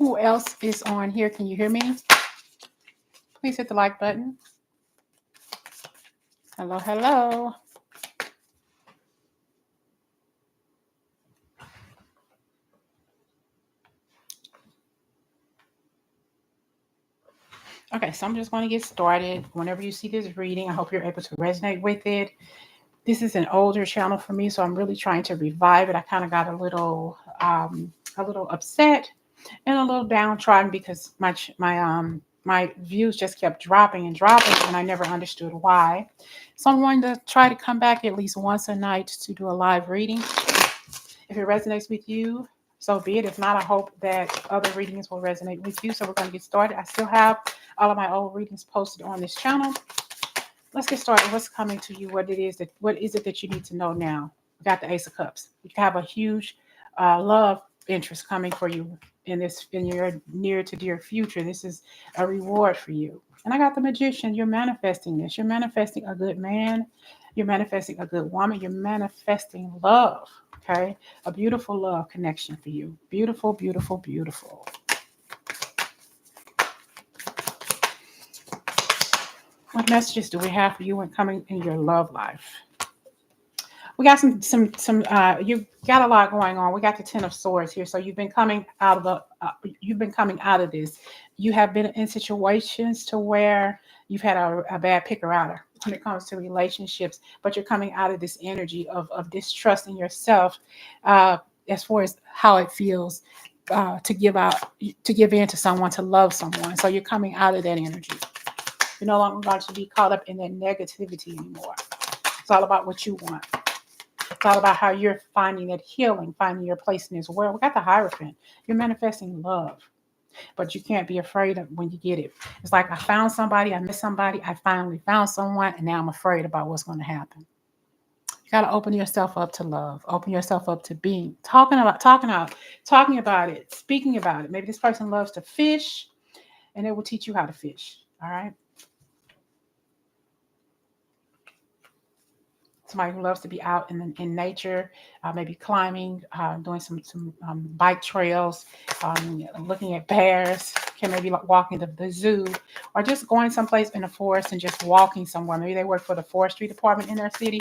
Who else is on here? Can you hear me? Please hit the like button. Hello, hello. Okay, so I'm just going to get started. Whenever you see this reading, I hope you're able to resonate with it. This is an older channel for me, so I'm really trying to revive it. I kind of got a little upset and a little downtrodden because my views just kept dropping and dropping, and I never understood why. So I'm going to try to come back at least once a night to do a live reading. If it resonates with you, so be it. If not, I hope that other readings will resonate with you. So we're going to get started. I still have all of my old readings posted on this channel. Let's get started. What's coming to you? What is it that you need to know now? We got the Ace of Cups. You have a huge love interest coming for you in your near to dear future. This is a reward for you. And I got the Magician. You're manifesting this. You're manifesting a good man. You're manifesting a good woman. You're manifesting love. Okay, a beautiful love connection for you. Beautiful, beautiful, beautiful. What messages do we have for you when coming in your love life? We got you got a lot going on. We got the Ten of Swords here. So you've been coming out of this. You have been in situations to where you've had a bad picker outer when it comes to relationships, but you're coming out of this energy of distrust in yourself, uh, as far as how it feels to give in to someone, to love someone. So you're coming out of that energy. You're no longer going to be caught up in that negativity anymore. It's all about what you want. It's all about how you're finding that healing, finding your place in this world. We got the Hierophant. You're manifesting love, but you can't be afraid of when you get it. It's like I found somebody, I met somebody, I finally found someone, and now I'm afraid about what's going to happen. You got to open yourself up to love. Open yourself up to being talking about it, speaking about it. Maybe this person loves to fish, and it will teach you how to fish. All right. Somebody who loves to be out in nature, maybe climbing, doing some bike trails, looking at bears, can maybe like walking the zoo, or just going someplace in the forest and just walking somewhere. Maybe they work for the forestry department in their city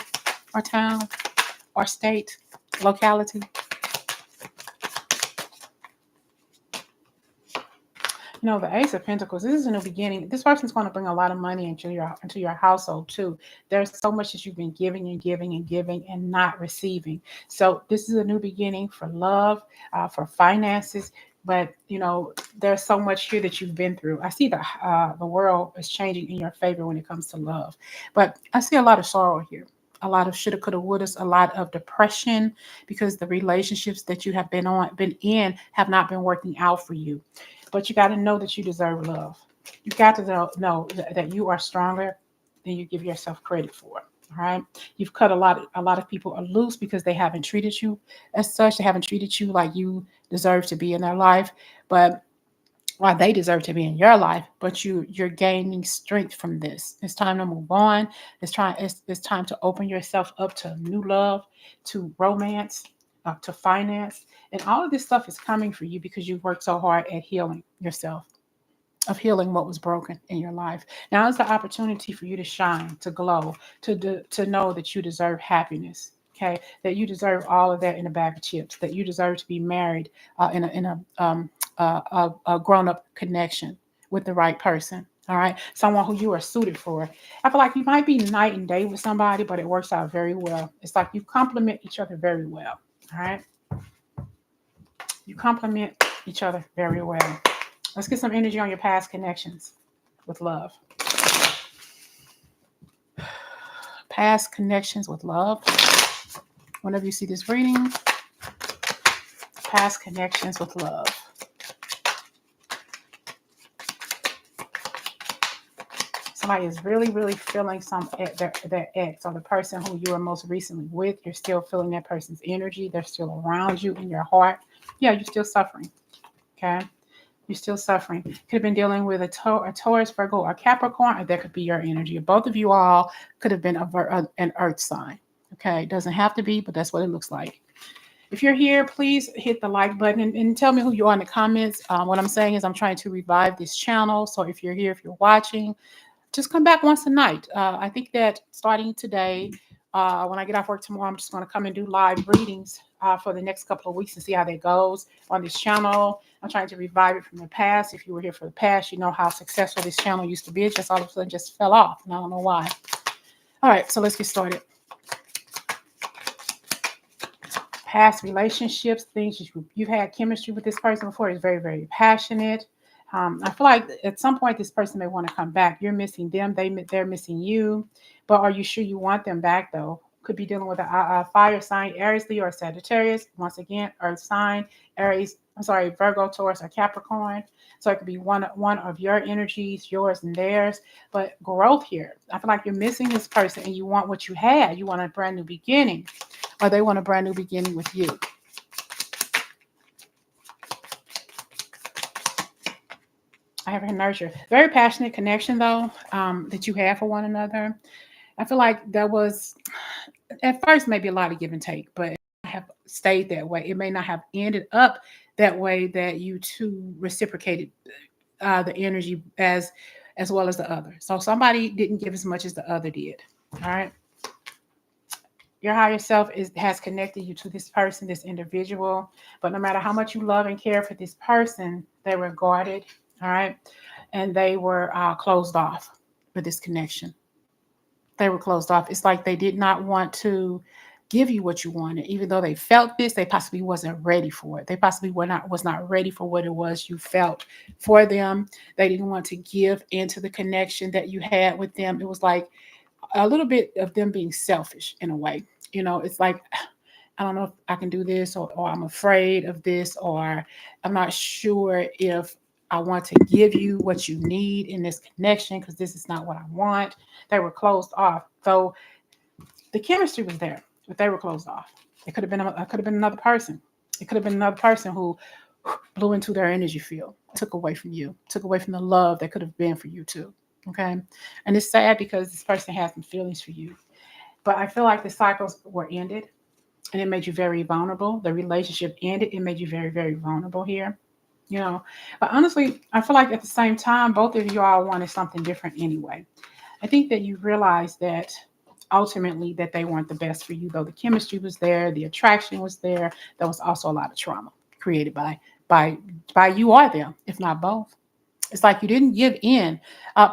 or town or state, locality. The Ace of Pentacles, this is a new beginning. This person's going to bring a lot of money into your household too. There's so much that you've been giving and giving and giving and not receiving. So this is a new beginning for love, for finances. But there's so much here that you've been through. I see the world is changing in your favor when it comes to love, but I see a lot of sorrow here. A lot of shoulda, coulda, wouldas, a lot of depression because the relationships that you have been in have not been working out for you. But you got to know that you deserve love. You got to know that you are stronger than you give yourself credit for. All right. You've cut a lot of people loose because they haven't treated you as such. They haven't treated you like you deserve to be in their life. But well, they deserve to be in your life, but you're gaining strength from this. It's time to move on. It's time to open yourself up to new love, to romance, to finance, and all of this stuff is coming for you because you've worked so hard at healing yourself, of healing what was broken in your life. Now is the opportunity for you to shine, to glow, to know that you deserve happiness. Okay, that you deserve all of that in a bag of chips. That you deserve to be married in a grown up connection with the right person. All right, someone who you are suited for. I feel like you might be night and day with somebody, but it works out very well. It's like you complement each other very well. All right, you complement each other very well. Let's get some energy on your past connections with love. Past connections with love. Whenever you see this reading, past connections with love. Somebody is really, really feeling their ex or the person who you were most recently with. You're still feeling that person's energy. They're still around you in your heart. Yeah, you're still suffering. Okay. You're still suffering. Could have been dealing with a Taurus, Virgo, or Capricorn, or that could be your energy. Both of you all could have been an earth sign. Okay. It doesn't have to be, but that's what it looks like. If you're here, please hit the like button and tell me who you are in the comments. What I'm saying is I'm trying to revive this channel. So if you're here, if you're watching, just come back once a night. I think that starting today, when I get off work tomorrow, I'm just going to come and do live readings for the next couple of weeks and see how that goes on this channel. I'm trying to revive it from the past. If you were here for the past, you know how successful this channel used to be. It just all of a sudden just fell off, and I don't know why. All right, so let's get started. Past relationships, things you've had chemistry with this person before is very, very passionate. I feel like at some point this person may want to come back. You're missing them, they're missing you, but are you sure you want them back though? Could be dealing with a fire sign, Aries, Leo, or Sagittarius. Once again, Earth sign, Virgo, Taurus, or Capricorn. So it could be one of your energies, yours and theirs. But growth here, I feel like you're missing this person and you want what you had. You want a brand new beginning, or they want a brand new beginning with you. I have a nurture. Very passionate connection, though, that you have for one another. I feel like there was, at first, maybe a lot of give and take, but I have stayed that way. It may not have ended up that way that you two reciprocated the energy as well as the other. So somebody didn't give as much as the other did. All right. Your higher self has connected you to this person, this individual. But no matter how much you love and care for this person, they were guarded, all right? And they were closed off with this connection. They were closed off. It's like they did not want to give you what you wanted. Even though they felt this, they possibly wasn't ready for it. They possibly was not ready for what it was you felt for them. They didn't want to give into the connection that you had with them. It was like a little bit of them being selfish in a way. You know, it's like, I don't know if I can do this, or I'm afraid of this, or I'm not sure if I want to give you what you need in this connection because this is not what I want. They were closed off. So the chemistry was there, but they were closed off. It could have been another person. It could have been another person who blew into their energy field, took away from you, took away from the love that could have been for you too. Okay. And it's sad because this person has some feelings for you. But I feel like the cycles were ended and it made you very vulnerable. The relationship ended. It made you very, very vulnerable here. You know, but honestly, I feel like at the same time, both of you all wanted something different anyway. I think that you realized that ultimately that they weren't the best for you, though the chemistry was there, the attraction was there. There was also a lot of trauma created by you or them, if not both. It's like you didn't give in.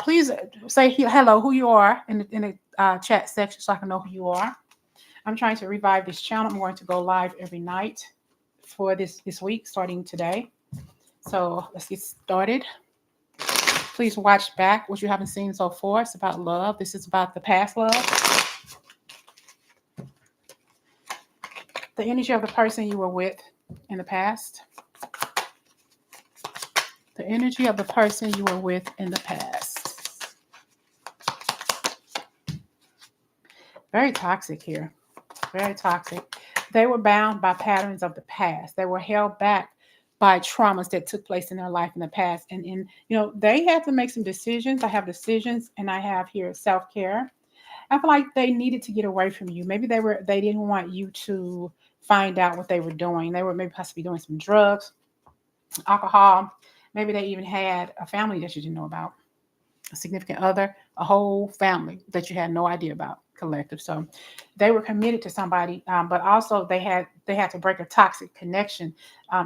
Please say hello, who you are in the chat section so I can know who you are. I'm trying to revive this channel. I'm going to go live every night for this week, starting today. So let's get started. Please watch back what you haven't seen so far. It's about love. This is about the past love. The energy of the person you were with in the past. The energy of the person you were with in the past. Very toxic here. Very toxic. They were bound by patterns of the past. They were held back by traumas that took place in their life in the past. And you know, they had to make some decisions. I have decisions and I have here self-care. I feel like they needed to get away from you. Maybe they didn't want you to find out what they were doing. They were maybe possibly doing some drugs, alcohol. Maybe they even had a family that you didn't know about, a significant other, a whole family that you had no idea about, collective. So they were committed to somebody, but also they had to break a toxic connection,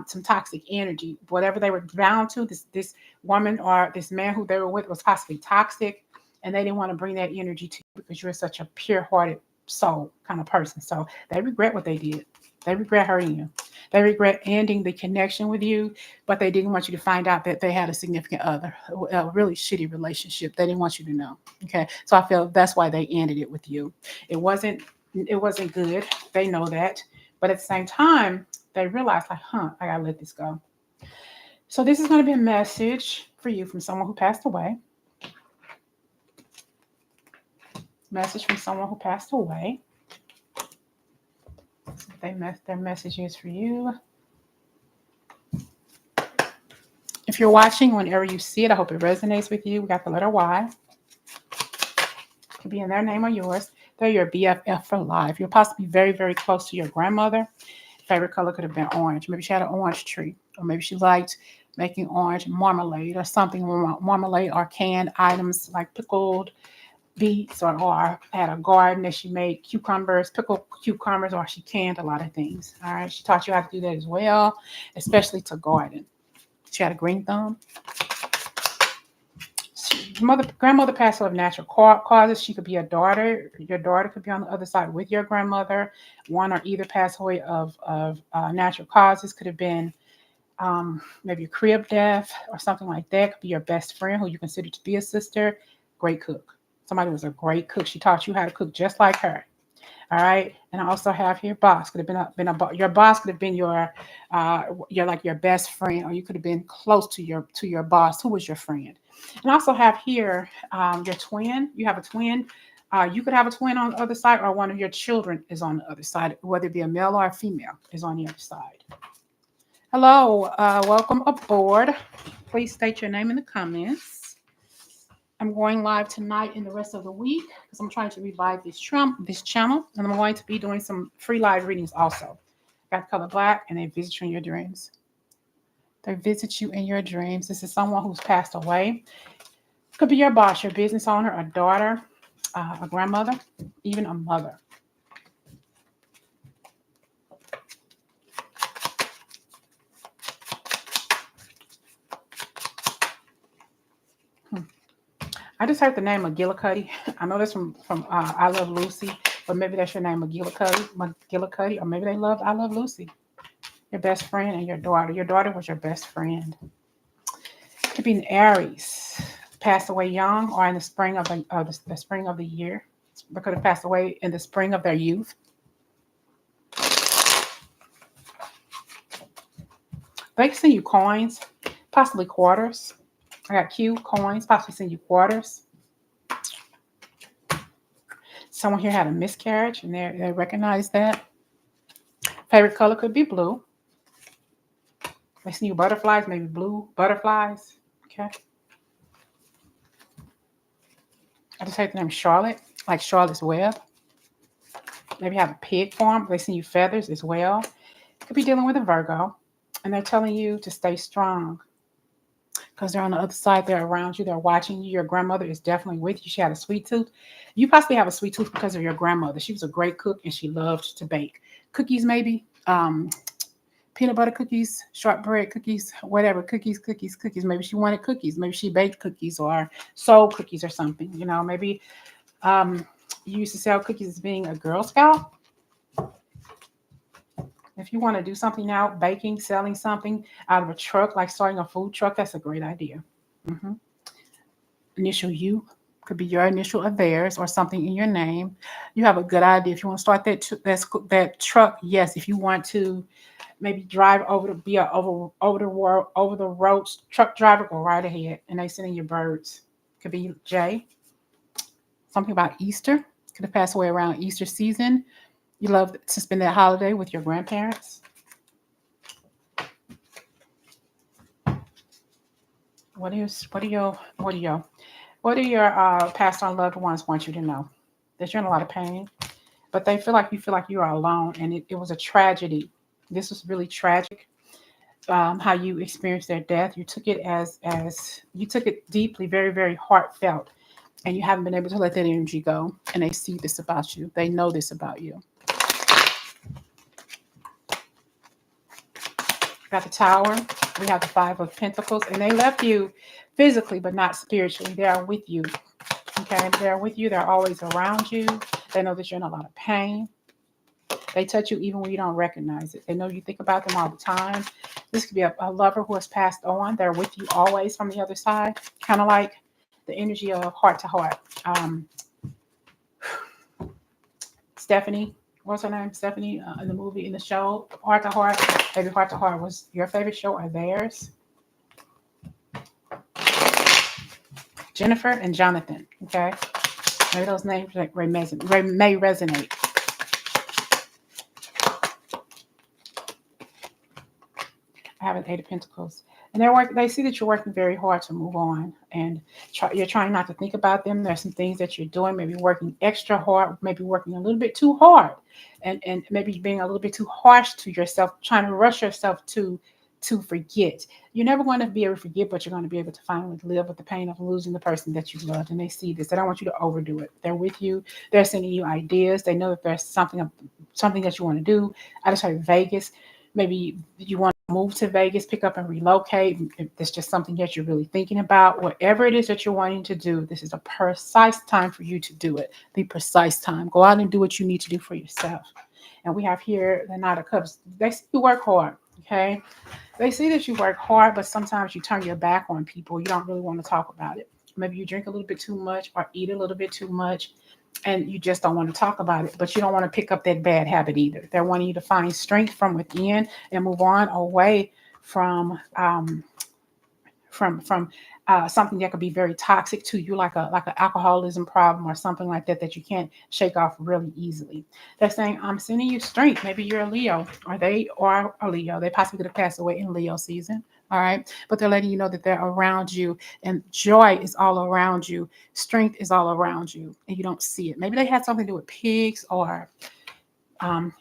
some toxic energy. Whatever they were bound to, this woman or this man who they were with was possibly toxic, and they didn't want to bring that energy to you because you're such a pure-hearted soul kind of person. So they regret what they did. They regret hurting you. They regret ending the connection with you, but they didn't want you to find out that they had a significant other, a really shitty relationship. They didn't want you to know. Okay. So I feel that's why they ended it with you. It wasn't good. They know that. But at the same time, they realized like, I gotta let this go. So this is going to be a message for you from someone who passed away. Message from someone who passed away. Their message is for you. If you're watching, whenever you see it, I hope it resonates with you. We got the letter Y. It could be in their name or yours. They're your BFF for life. You're possibly very, very close to your grandmother. Favorite color could have been orange. Maybe she had an orange tree, or maybe she liked making orange marmalade or something, marmalade or canned items like pickled beets, or had a garden that she made cucumbers, pickled cucumbers, or she canned a lot of things. All right. She taught you how to do that as well, especially to garden. She had a green thumb. Grandmother passed away of natural causes. She could be a daughter. Your daughter could be on the other side with your grandmother. One or either passed away of natural causes. Could have been maybe a crib death or something like that. Could be your best friend who you consider to be a sister. Great cook. Somebody was a great cook. She taught you how to cook just like her. All right. And I also have here boss. Could have your boss could have been your like your best friend, or you could have been close to your boss who was your friend. And I also have here your twin. You have a twin. You could have a twin on the other side, or one of your children is on the other side, whether it be a male or a female is on the other side. Hello, welcome aboard. Please state your name in the comments. I'm going live tonight and the rest of the week because I'm trying to revive this channel, and I'm going to be doing some free live readings also. Got the color black, and they visit you in your dreams. They visit you in your dreams. This is someone who's passed away. Could be your boss, your business owner, a daughter, a grandmother, even a mother. I just heard the name McGillicuddy. I know that's from I Love Lucy, but maybe that's your name, McGillicuddy, or maybe they love I Love Lucy. Your best friend and your daughter. Your daughter was your best friend. Could be an Aries, passed away young, or in the spring of the spring of the year. They could have passed away in the spring of their youth. They can send you coins, possibly quarters. I got Q, coins, possibly send you quarters. Someone here had a miscarriage, and they recognize that. Favorite color could be blue. They send you butterflies, maybe blue butterflies. Okay. I just heard the name Charlotte, like Charlotte's Web. Maybe have a pig farm. They send you feathers as well. Could be dealing with a Virgo, and they're telling you to stay strong because they're on the other side. They're around you. They're watching you. Your grandmother is definitely with you. She had a sweet tooth. You possibly have a sweet tooth because of your grandmother. She was a great cook, and she loved to bake cookies, maybe peanut butter cookies, shortbread cookies, whatever, cookies. Maybe she wanted cookies. Maybe she baked cookies or sold cookies or something. You know, maybe you used to sell cookies as being a Girl Scout. If you want to do something now, baking, selling something out of a truck, like starting a food truck, that's a great idea. Initial U could be your initial or theirs, or something in your name. You have a good idea. If you want to start that truck, yes. If you want to maybe drive over the road truck driver, go right ahead. And they sending you birds. Could be J. Something about Easter. Could have passed away around Easter season. You love to spend that holiday with your grandparents. What do your passed on loved ones want you to know? That you're in a lot of pain, but they feel like you are alone, and it was a tragedy. This was really tragic. How you experienced their death. You took it as you took it deeply, very, very heartfelt, and you haven't been able to let that energy go. And they see this about you. They know this about you. Got the Tower. We have the Five of Pentacles, and they left you physically, but not spiritually. They are with you. Okay, they're with you. They're always around you. They know that you're in a lot of pain. They touch you even when you don't recognize it. They know you think about them all the time. This could be a lover who has passed on. They're with you always from the other side, kind of like the energy of heart to heart. Stephanie. What's her name? Stephanie in the movie, in the show, Heart to Heart. Maybe Heart to Heart was your favorite show or theirs. Jennifer and Jonathan. Okay. Maybe those names may resonate. I have an Eight of Pentacles. And they see that you're working very hard to move on, and you're trying not to think about them. There's some things that you're doing, maybe working extra hard, maybe working a little bit too hard, and maybe being a little bit too harsh to yourself, trying to rush yourself to forget. You're never going to be able to forget, but you're going to be able to finally live with the pain of losing the person that you loved. And they see this. They don't want you to overdo it. They're with you. They're sending you ideas. They know that there's something that you want to do. I just heard Vegas. Maybe you want to move to Vegas, pick up and relocate. If it's just something that you're really thinking about. Whatever it is that you're wanting to do, this is a precise time for you to do it. The precise time. Go out and do what you need to do for yourself. And we have here the Knight of Cups. They see you work hard. Okay. They see that you work hard, but sometimes you turn your back on people. You don't really want to talk about it. Maybe you drink a little bit too much or eat a little bit too much, and you just don't want to talk about it, but you don't want to pick up that bad habit either. They're wanting you to find strength from within and move on away from something that could be very toxic to you, like an alcoholism problem or something like that that you can't shake off really easily. They're saying, I'm sending you strength. Maybe you're a Leo, or they are a Leo. They possibly could have passed away in Leo season. All right. But they're letting you know that they're around you, and joy is all around you. Strength is all around you, and you don't see it. Maybe they had something to do with pigs, or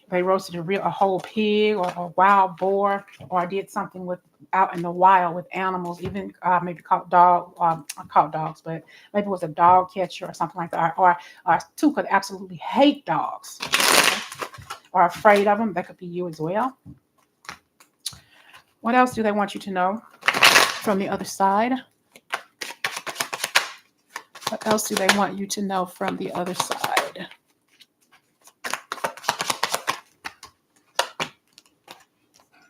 they roasted a whole pig or a wild boar, or did something with out in the wild with animals, even maybe caught dogs, but maybe it was a dog catcher or something like that, or two could absolutely hate dogs, okay? Or afraid of them. That could be you as well. What else do they want you to know from the other side? What else do they want you to know from the other side?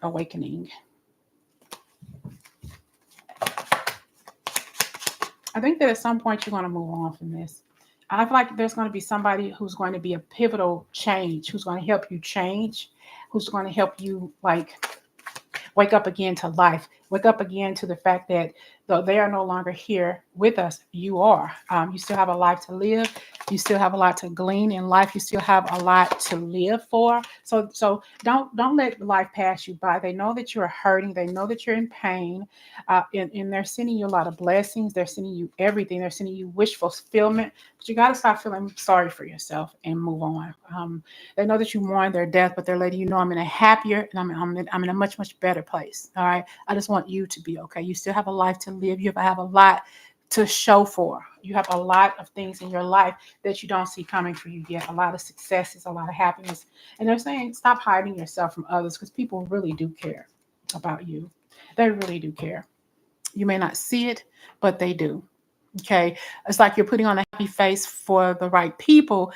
Awakening. I think that at some point you're going to move on from this. I feel like there's going to be somebody who's going to be a pivotal change, who's going to help you change, who's going to help you wake up again to life, wake up again to the fact that though they are no longer here with us, you are. You still have a life to live. You still have a lot to glean in life. You still have a lot to live for. So don't let life pass you by. They know that you're hurting. They know that you're in pain, and they're sending you a lot of blessings. They're sending you everything. They're sending you wish fulfillment. But you got to stop feeling sorry for yourself and move on. They know that you mourn their death, but they're letting you know I'm in a happier and I'm in a much, much better place. All right. I just want you to be okay. You still have a life to live. You have a lot to show for. You have a lot of things in your life that you don't see coming for you yet. A lot of successes, a lot of happiness. And they're saying stop hiding yourself from others, because people really do care about you. They really do care. You may not see it, but they do. Okay. It's like you're putting on a happy face for the right people,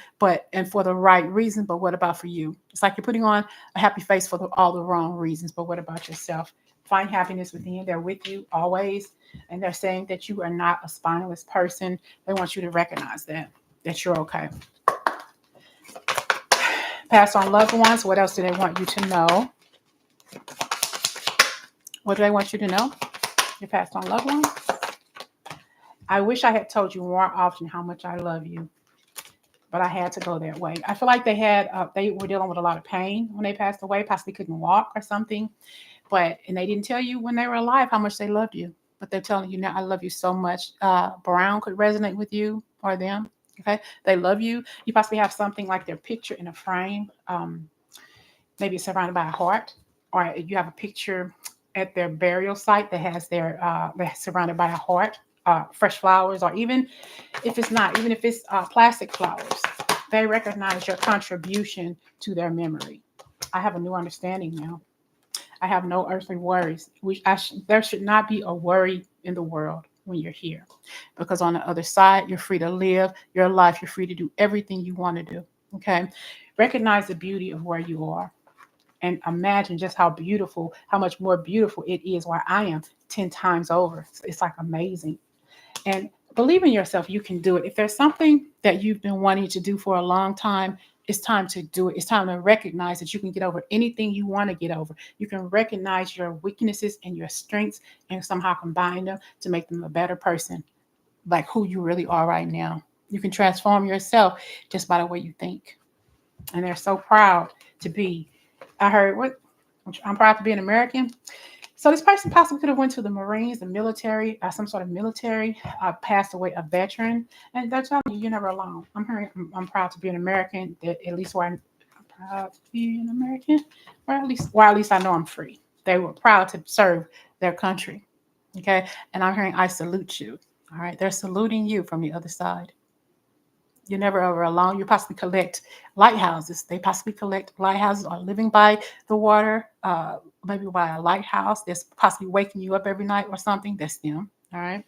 and for the right reason. But what about for you? It's like you're putting on a happy face for all the wrong reasons. But what about yourself? Find happiness within. They're with you always. And they're saying that you are not a spineless person. They want you to recognize that you're okay. Pass on loved ones. What else do they want you to know? What do they want you to know? Your passed on loved ones. I wish I had told you more often how much I love you, but I had to go that way. I feel like they were dealing with a lot of pain when they passed away, possibly couldn't walk or something, and they didn't tell you when they were alive how much they loved you, but they're telling you now, I love you so much. Brown could resonate with you or them. Okay. They love you. You possibly have something like their picture in a frame. Maybe it's surrounded by a heart, or you have a picture at their burial site that has they're surrounded by a heart, fresh flowers, or even if it's plastic flowers. They recognize your contribution to their memory. I have a new understanding now. I have no earthly worries. There should not be a worry in the world when you're here, because on the other side, you're free to live your life. You're free to do everything you want to do. Okay. Recognize the beauty of where you are, and imagine just how much more beautiful it is where I am 10 times over. It's like amazing. And believe in yourself. You can do it. If there's something that you've been wanting to do for a long time, it's time to do it. It's time to recognize that you can get over anything you want to get over. You can recognize your weaknesses and your strengths and somehow combine them to make them a better person, like who you really are right now. You can transform yourself just by the way you think. And they're so proud to be. I heard I'm proud to be an American. So this person possibly could have went to the Marines, the military, some sort of military, passed away, a veteran, and they're telling you you're never alone. I'm proud to be an American. At least where I'm proud to be an American, or at least I know I'm free. They were proud to serve their country. Okay, and I'm hearing I salute you. All right, they're saluting you from the other side. You're never ever alone. You possibly collect lighthouses. They possibly collect lighthouses or living by the water, maybe by a lighthouse that's possibly waking you up every night or something. That's them. All right.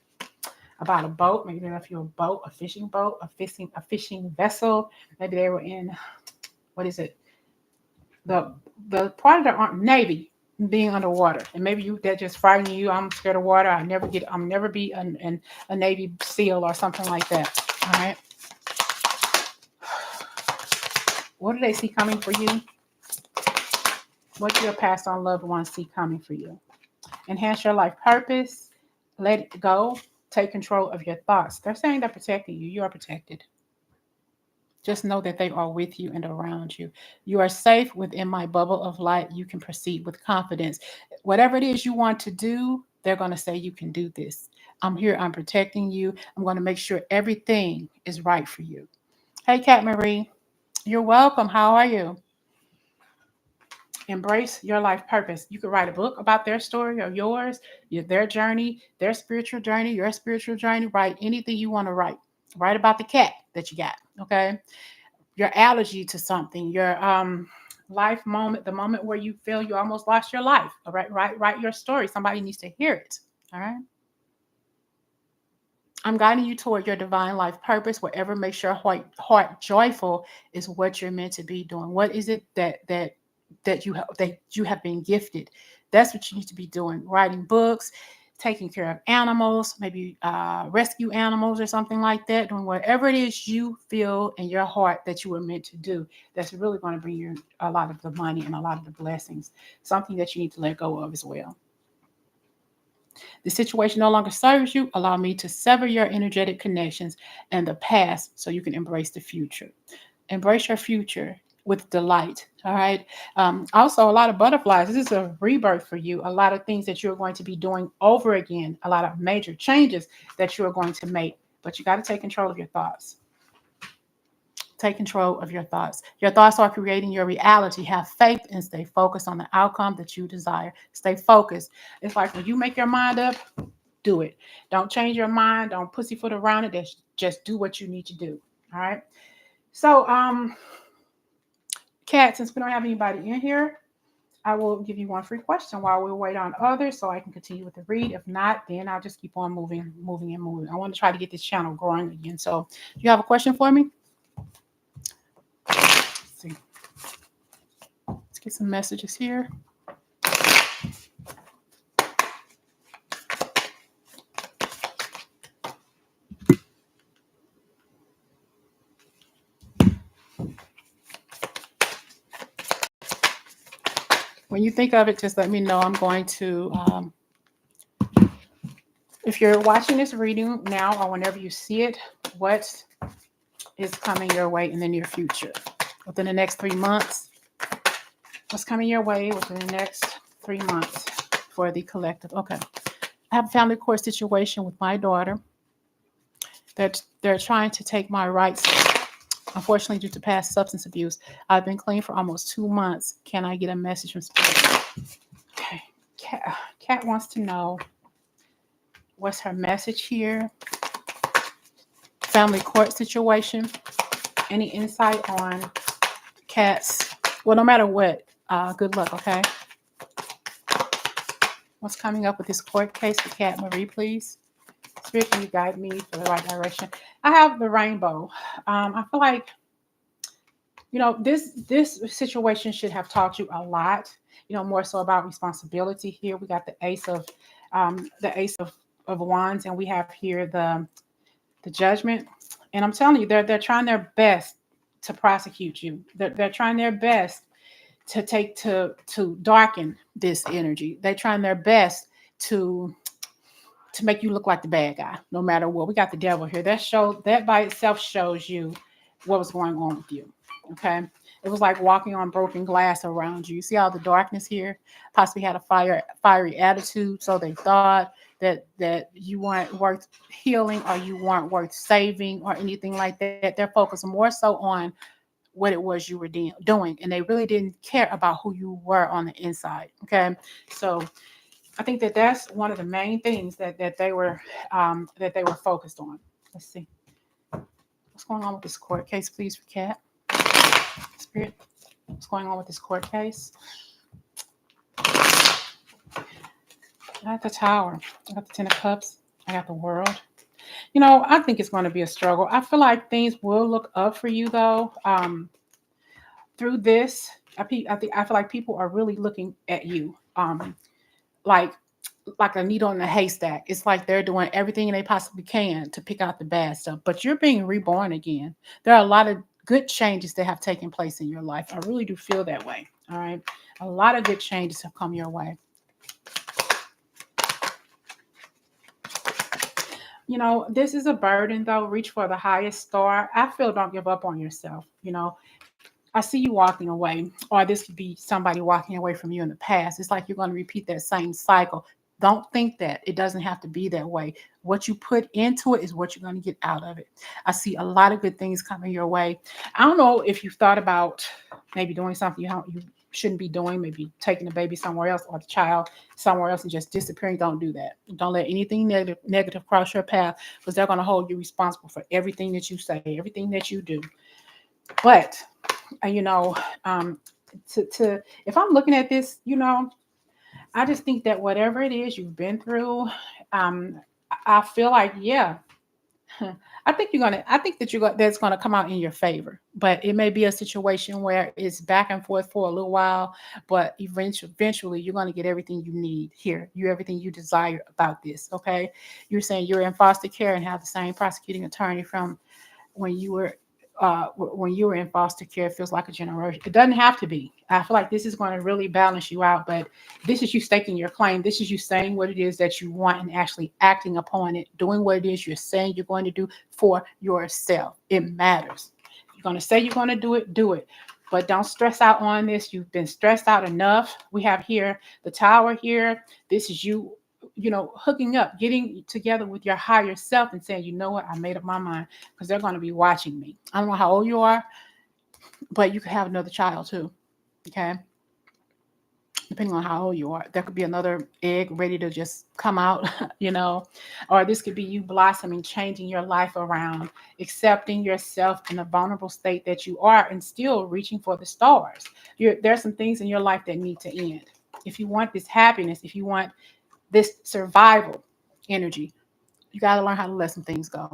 About a boat, maybe if you're a boat, a fishing boat, a fishing vessel. Maybe they were in what is it? The the part of the Navy being underwater, and maybe that just frightening you. I'm scared of water. I'm never be a Navy SEAL or something like that. All right. What do they see coming for you? What do your past on loved ones see coming for you? Enhance your life purpose. Let it go. Take control of your thoughts. They're saying they're protecting you. You are protected. Just know that they are with you and around you. You are safe within my bubble of light. You can proceed with confidence. Whatever it is you want to do, they're going to say you can do this. I'm here. I'm protecting you. I'm going to make sure everything is right for you. Hey, Kat Marie. You're welcome. How are you? Embrace your life purpose. You could write a book about their story or yours, their journey, their spiritual journey, your spiritual journey. Write anything you want to write. Write about the cat that you got. Okay. Your allergy to something, your life moment, the moment where you feel you almost lost your life. All right. Write your story. Somebody needs to hear it. All right. I'm guiding you toward your divine life purpose. Whatever makes your heart joyful is what you're meant to be doing. What is it that you have been gifted? That's what you need to be doing. Writing books, taking care of animals, maybe rescue animals or something like that. Doing whatever it is you feel in your heart that you were meant to do. That's really going to bring you a lot of the money and a lot of the blessings. Something that you need to let go of as well. The situation no longer serves you. Allow me to sever your energetic connections and the past so you can embrace the future. Embrace your future with delight. All right. Also, a lot of butterflies. This is a rebirth for you. A lot of things that you're going to be doing over again. A lot of major changes that you are going to make. But you got to take control of your thoughts. Take control of your thoughts. Your thoughts are creating your reality. Have faith and stay focused on the outcome that you desire. Stay focused. It's like when you make your mind up, do it. Don't change your mind. Don't pussyfoot around it. Just do what you need to do. All right. So, Kat, since we don't have anybody in here, I will give you one free question while we wait on others so I can continue with the read. If not, then I'll just keep on moving. I want to try to get this channel growing again. So, do you have a question for me? Let's see. Let's get some messages here. When you think of it, just let me know. I'm going to, if you're watching this reading now or whenever you see it, what is coming your way in the near future? Within the next 3 months, what's coming your way within the next 3 months for the collective? Okay. I have a family court situation with my daughter. They're trying to take my rights, unfortunately, due to past substance abuse. I've been clean for almost 2 months. Can I get a message from Spirit? Okay. Kat wants to know what's her message here. Family court situation. Any insight on Kat's? Well, no matter what, good luck, okay? What's coming up with this court case for Kat Marie, please? Spirit, can you guide me for the right direction? I have the rainbow. I feel like, this situation should have taught you a lot, more so about responsibility here. We got the ace of wands, and we have here the judgment. And I'm telling you, they're trying their best to prosecute you. They're trying their best to darken this energy. They're trying their best to make you look like the bad guy, no matter what. We got the devil here. That by itself shows you what was going on with you. Okay. It was like walking on broken glass around you. You see all the darkness here? Possibly had a fiery attitude. So they thought that you weren't worth healing, or you weren't worth saving, or anything like that. They're focused more so on what it was you were doing, and they really didn't care about who you were on the inside. Okay. So I think that that's one of the main things that they were focused on. Let's see what's going on with this court case, please, for Cat Spirit. What's going on with this court case? I got the Tower. I got the Ten of Cups. I got the World. I think it's going to be a struggle. I feel like things will look up for you though. Through this, I feel like people are really looking at you. Like a needle in a haystack. It's like they're doing everything they possibly can to pick out the bad stuff. But you're being reborn again. There are a lot of good changes that have taken place in your life. I really do feel that way. All right. A lot of good changes have come your way. This is a burden though. Reach for the highest star. I feel don't give up on yourself. I see you walking away, or this could be somebody walking away from you in the past. It's like you're going to repeat that same cycle. Don't think that. It doesn't have to be that way. What you put into it is what you're going to get out of it. I see a lot of good things coming your way. I don't know if you've thought about maybe doing something you shouldn't be doing, maybe taking the baby somewhere else or the child somewhere else and just disappearing. Don't do that. Don't let anything negative cross your path, because they're going to hold you responsible for everything that you say, everything that you do. But if I'm looking at this, I just think that whatever it is you've been through, I feel like, yeah, I think that's gonna come out in your favor. But it may be a situation where it's back and forth for a little while, but eventually you're gonna get everything you need here. Everything you desire about this. Okay, you're saying you're in foster care and have the same prosecuting attorney from when you were in foster care. It feels like a generation. It doesn't have to be. I feel like this is going to really balance you out, but this is you staking your claim. This is you saying what it is that you want and actually acting upon it, doing what it is you're saying you're going to do for yourself. It matters. You're going to say you're going to do it. But don't stress out on this. You've been stressed out enough. We have here the Tower here. This is you hooking up, getting together with your higher self and saying, you know what, I made up my mind, because they're going to be watching me. I don't know how old you are, but you could have another child too. Okay. Depending on how old you are, there could be another egg ready to just come out, or this could be you blossoming, changing your life around, accepting yourself in a vulnerable state that you are, and still reaching for the stars. There's some things in your life that need to end. If you want this happiness, if you want this survival energy, you got to learn how to let some things go.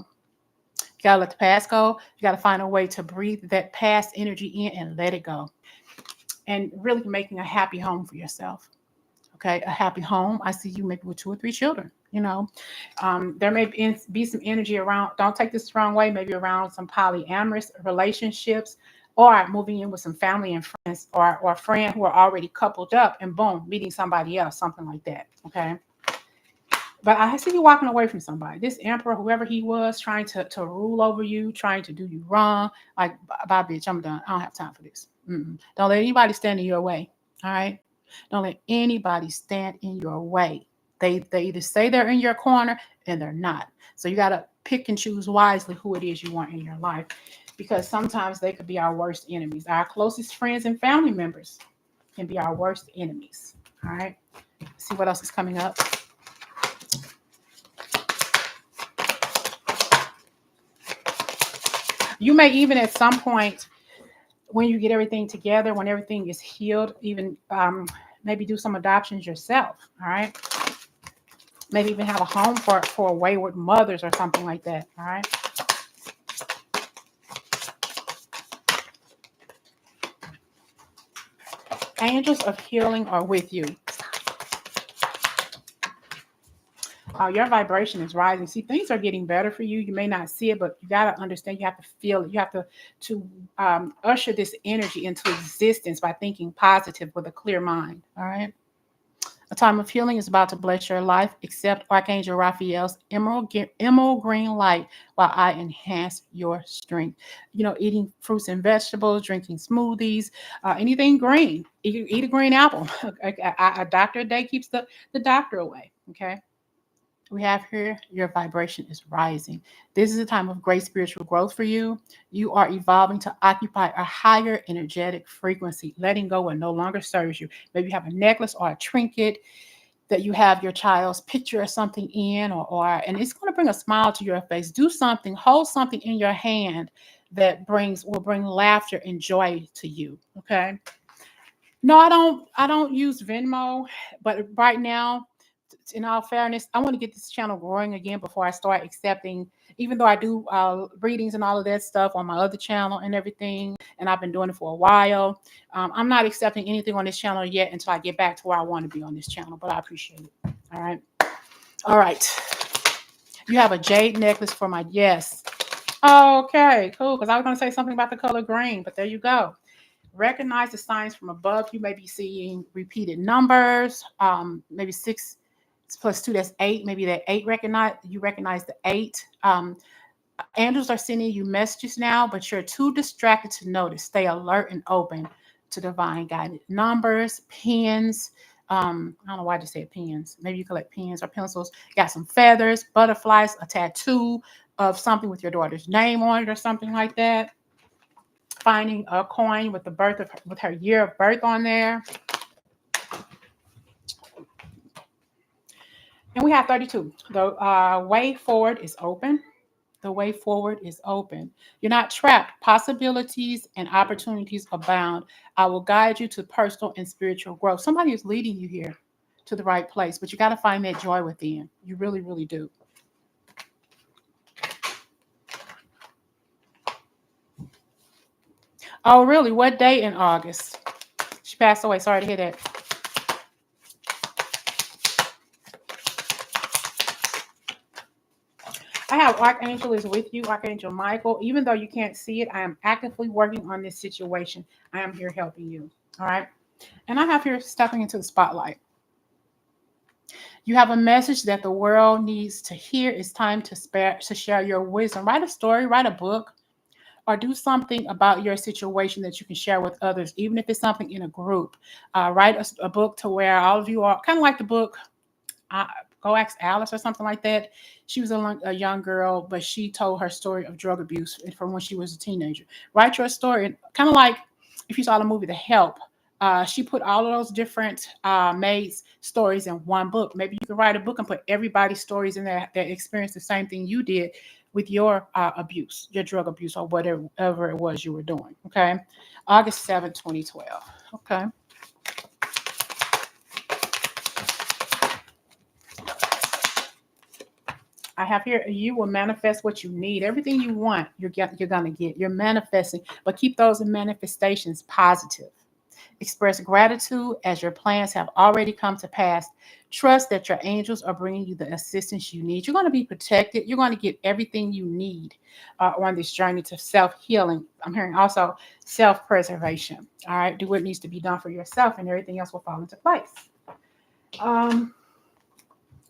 You got to let the past go. You got to find a way to breathe that past energy in and let it go. And really making a happy home for yourself. Okay, a happy home. I see you maybe with 2 or 3 children. There may be some energy around, don't take this the wrong way, maybe around some polyamorous relationships, or moving in with some family and friends, or a friend who are already coupled up and boom, meeting somebody else, something like that. Okay. But I see you walking away from somebody. This emperor, whoever he was, trying to rule over you, trying to do you wrong. Like, bye, bitch, I'm done. I don't have time for this. Don't let anybody stand in your way. All right? Don't let anybody stand in your way. They either say they're in your corner and they're not. So you got to pick and choose wisely who it is you want in your life, because sometimes they could be our worst enemies. Our closest friends and family members can be our worst enemies. All right? Let's see what else is coming up. You may even at some point, when you get everything together, when everything is healed, even maybe do some adoptions yourself. All right. Maybe even have a home for wayward mothers or something like that. All right. Angels of healing are with you. Your vibration is rising. See, things are getting better for you. You may not see it, but you got to understand, you have to feel it. You have to usher this energy into existence by thinking positive with a clear mind. All right. A time of healing is about to bless your life. Accept Archangel Raphael's emerald green light while I enhance your strength. Eating fruits and vegetables, drinking smoothies, anything green. Eat a green apple. A doctor a day keeps the doctor away. Okay. We have here your vibration is rising. This is a time of great spiritual growth for you. You are evolving to occupy a higher energetic frequency, letting go what no longer serves you. Maybe you have a necklace or a trinket that you have your child's picture or something in, or and it's going to bring a smile to your face. Do something, hold something in your hand that will bring laughter and joy to you. Okay. No, I don't use Venmo, but right now, in all fairness, I want to get this channel growing again before I start accepting, even though I do readings and all of that stuff on my other channel and everything, and I've been doing it for a while. I'm not accepting anything on this channel yet until I get back to where I want to be on this channel, but I appreciate it. All right. All right. You have a jade necklace for my yes. Okay, cool. Because I was going to say something about the color green, but there you go. Recognize the signs from above. You may be seeing repeated numbers, maybe 6 plus 2, that's 8. Maybe that 8 recognize the 8. Angels are sending you messages now, but you're too distracted to notice. Stay alert and open to divine guidance. Numbers, pens. I don't know why I just said pens. Maybe you collect pens or pencils. Got some feathers, butterflies, a tattoo of something with your daughter's name on it or something like that. Finding a coin with with her year of birth on there. And we have 32. The way forward is open. The way forward is open. You're not trapped. Possibilities and opportunities abound. I will guide you to personal and spiritual growth. Somebody is leading you here to the right place, but you got to find that joy within. You really, really do. Oh, really? What day in August? She passed away. Sorry to hear that. I have Archangel is with you, Archangel Michael. Even though you can't see it, I am actively working on this situation. I am here helping you. All right. And I have here stepping into the spotlight. You have a message that the world needs to hear. It's time to share your wisdom. Write a story, write a book, or do something about your situation that you can share with others, even if it's something in a group. Write a book to where all of you are kind of like the book Go Ask Alice or something like that. She was a young girl, but she told her story of drug abuse from when she was a teenager. Write your story, kind of like if you saw the movie The Help. She put all of those different maids' stories in one book. Maybe you could write a book and put everybody's stories in there that experienced the same thing you did with your abuse, your drug abuse, or whatever it was you were doing. Okay. August 7th, 2012. Okay. I have here, you will manifest what you need. Everything you want, you're going to get. You're manifesting, but keep those manifestations positive. Express gratitude as your plans have already come to pass. Trust that your angels are bringing you the assistance you need. You're going to be protected. You're going to get everything you need on this journey to self-healing. I'm hearing also self-preservation. All right. Do what needs to be done for yourself, and everything else will fall into place. Let's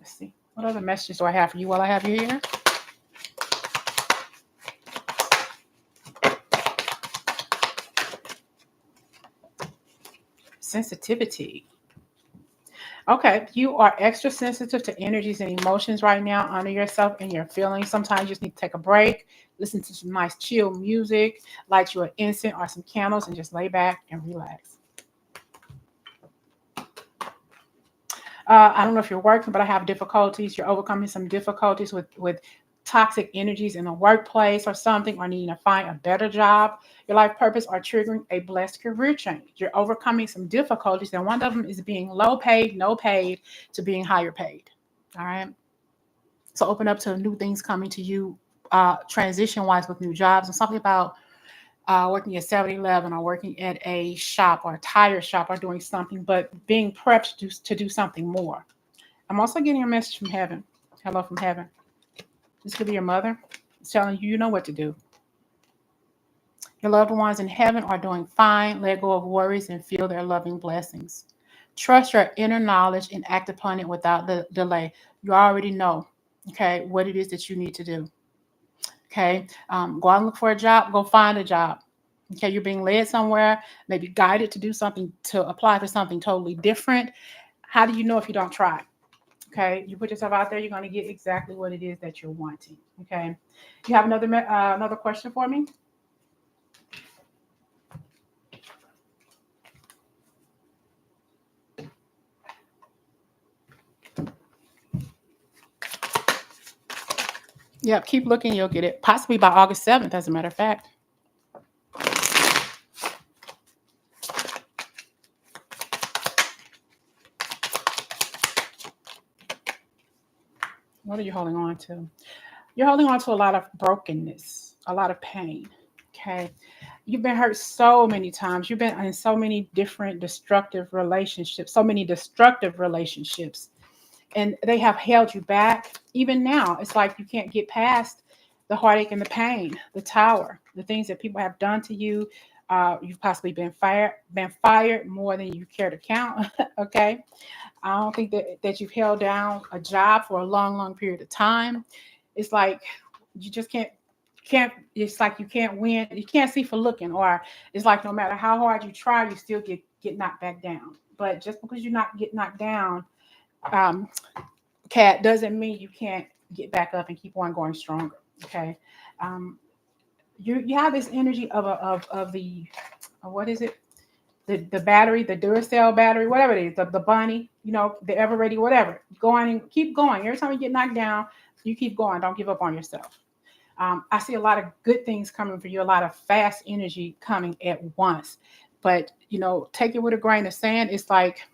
see. What other messages do I have for you while I have you here? Sensitivity. Okay, you are extra sensitive to energies and emotions right now. Honor yourself and your feelings. Sometimes you just need to take a break, listen to some nice chill music, light you an incense or some candles, and just lay back and relax. I don't know if you're working, but I have difficulties. You're overcoming some difficulties with toxic energies in the workplace or something, or needing to find a better job. Your life purpose are triggering a blessed career change. You're overcoming some difficulties, and one of them is being low paid, no paid, to being higher paid. All right. So open up to new things coming to you, transition wise with new jobs, and something about working at 7-Eleven or working at a shop or a tire shop or doing something, but being prepped to do something more. I'm also getting a message from heaven. Hello from heaven. This could be your mother. It's telling you know what to do. Your loved ones in heaven are doing fine. Let go of worries and feel their loving blessings. Trust your inner knowledge and act upon it without the delay. You already know, okay, what it is that you need to do. Okay, go out and look for a job. Go find a job. Okay, you're being led somewhere, maybe guided to do something, to apply for something totally different. How do you know if you don't try? Okay, you put yourself out there, you're going to get exactly what it is that you're wanting. Okay, you have another question for me? Yep, keep looking, you'll get it. Possibly by August 7th, as a matter of fact. What are you holding on to? You're holding on to a lot of brokenness, a lot of pain. Okay. You've been hurt so many times. You've been in so many different destructive relationships, so many destructive relationships, and they have held you back. Even now, it's like you can't get past the heartache and the pain, the tower, the things that people have done to you. You've possibly been fired more than you care to count. Okay. I don't think that you've held down a job for a long, long period of time. It's like you just can't it's like you can't win, you can't see for looking, or it's like no matter how hard you try, you still get knocked back down. But just because you not get knocked down, um, cat, doesn't mean you can't get back up and keep on going stronger. Okay. Um, you have this energy of the what is it? The battery, the Duracell battery, whatever it is, the bunny, the ever ready, whatever. Go on and keep going. Every time you get knocked down, you keep going. Don't give up on yourself. I see a lot of good things coming for you, a lot of fast energy coming at once. But take it with a grain of sand. It's like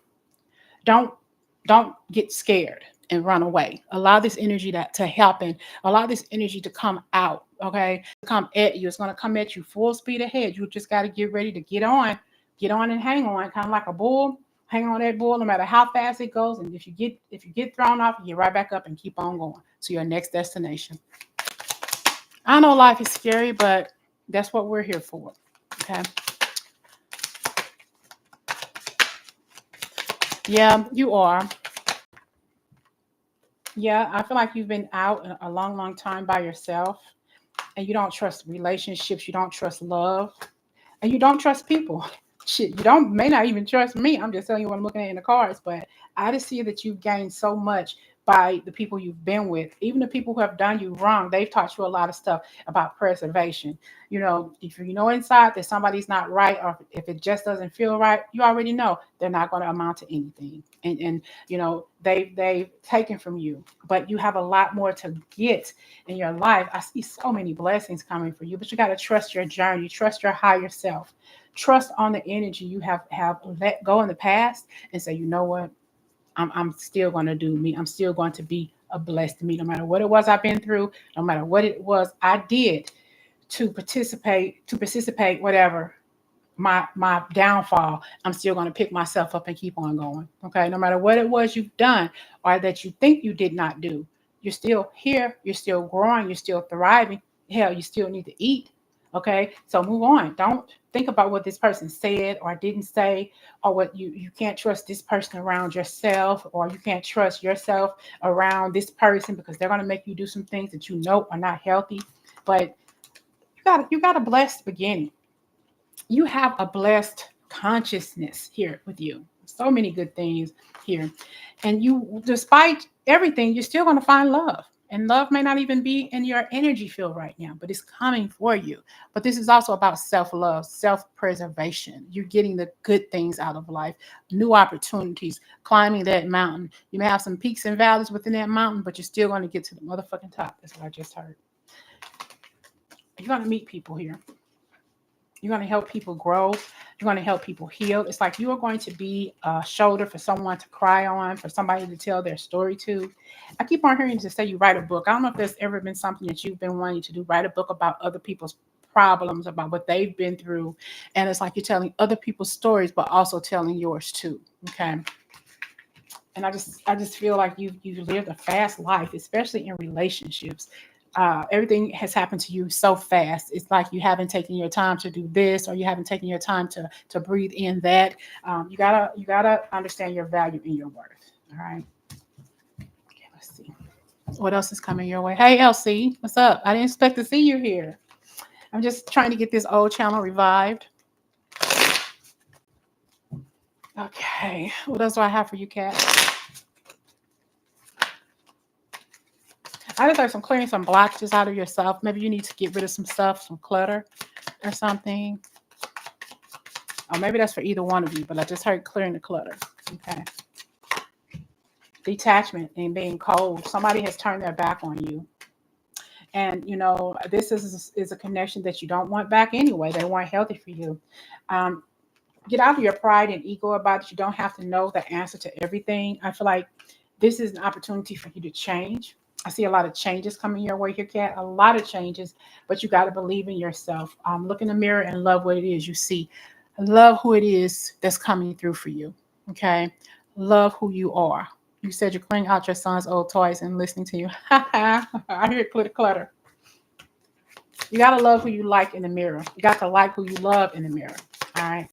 don't don't get scared and run away. Allow this energy to happen. Allow this energy to come out. Okay, come at you. It's going to come at you full speed ahead. You just got to get ready to get on and hang on, kind of like a bull. Hang on that bull, no matter how fast it goes. And if you get thrown off, you get right back up and keep on going to your next destination. I know life is scary, but that's what we're here for. Okay. Yeah, you are. Yeah, I feel like you've been out a long, long time by yourself, and you don't trust relationships, you don't trust love, and you don't trust people. Shit, you don't may not even trust me. I'm just telling you what I'm looking at in the cards, but I just see that you've gained so much by the people you've been with. Even the people who have done you wrong, they've taught you a lot of stuff about preservation. If you know inside that somebody's not right, or if it just doesn't feel right, you already know they're not going to amount to anything. And they've taken from you, but you have a lot more to get in your life. I see so many blessings coming for you, but you got to trust your journey, trust your higher self, trust on the energy you have let go in the past, and say, you know what, I'm still going to do me. I'm still going to be a blessed me, no matter what it was I've been through, no matter what it was I did to participate, whatever my downfall. I'm still going to pick myself up and keep on going. Okay, no matter what it was you've done or that you think you did not do, you're still here. You're still growing. You're still thriving. Hell, you still need to eat. Okay, so move on. Don't think about what this person said or didn't say, or what you can't trust this person around yourself, or you can't trust yourself around this person because they're going to make you do some things that you know are not healthy. But you got a blessed beginning. You have a blessed consciousness here with you. So many good things here. And you, despite everything, you're still going to find love. And love may not even be in your energy field right now, but it's coming for you. But this is also about self love, self preservation. You're getting the good things out of life, new opportunities, climbing that mountain. You may have some peaks and valleys within that mountain, but you're still going to get to the motherfucking top. That's what I just heard. You're going to meet people here. You're going to help people grow. You're going to help people heal. It's like you are going to be a shoulder for someone to cry on, for somebody to tell their story to. I keep on hearing you to say you write a book. I don't know if there's ever been something that you've been wanting to do, write a book about other people's problems, about what they've been through. And it's like you're telling other people's stories, but also telling yours too. Okay. And I just feel like you've lived a fast life, especially in relationships. Everything has happened to you so fast. It's like you haven't taken your time to do this, or you haven't taken your time to breathe in that. You gotta understand your value and your worth. All right. Okay, let's see what else is coming your way. Hey, LC, what's up? I didn't expect to see you here. I'm just trying to get this old channel revived. Okay, what else do I have for you, Kat? I just heard some clearing some blockages out of yourself. Maybe you need to get rid of some stuff, some clutter or something. Or maybe that's for either one of you, but I just heard clearing the clutter. Okay. Detachment and being cold. Somebody has turned their back on you. And, this is a connection that you don't want back anyway. They weren't healthy for you. Get out of your pride and ego about it. You don't have to know the answer to everything. I feel like this is an opportunity for you to change. I see a lot of changes coming your way here, Kat. A lot of changes, but you got to believe in yourself. Look in the mirror and love what it is you see. Love who it is that's coming through for you. Okay. Love who you are. You said you're cleaning out your son's old toys and listening to you. I hear clutter clutter. You got to love who you like in the mirror. You got to like who you love in the mirror. All right.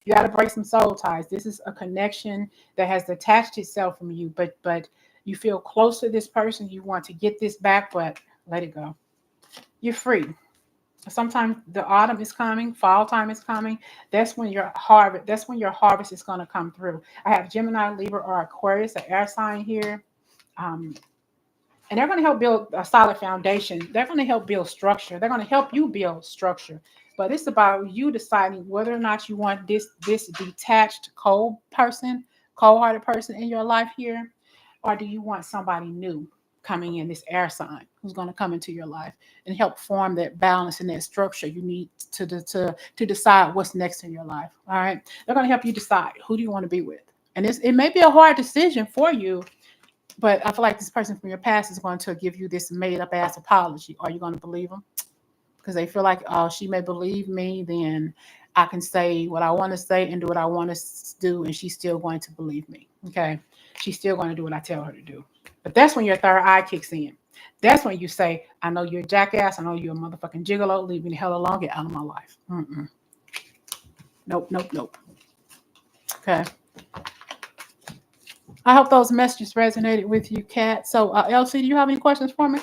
You got to break some soul ties. This is a connection that has detached itself from you, but you feel close to this person. You want to get this back, but let it go. You're free. Sometimes the autumn is coming, fall time is coming. That's when your harvest. That's when your harvest is going to come through. I have Gemini, Libra, or Aquarius, an air sign here, and they're going to help build a solid foundation. They're going to help build structure. They're going to help you build structure. But it's about you deciding whether or not you want this detached, cold-hearted person in your life here, or do you want somebody new coming in, this air sign, who's going to come into your life and help form that balance and that structure you need to decide what's next in your life. All right. They're going to help you decide who do you want to be with. And it may be a hard decision for you, but I feel like this person from your past is going to give you this made up ass apology. Are you going to believe them? Because they feel like, oh, she may believe me, then I can say what I want to say and do what I want to do, and she's still going to believe me. Okay. She's still going to do what I tell her to do. But that's when your third eye kicks in. That's when you say, I know you're a jackass. I know you're a motherfucking gigolo. Leave me the hell alone. Get out of my life. Nope, nope, nope. Okay. I hope those messages resonated with you, Kat. So, LC, do you have any questions for me?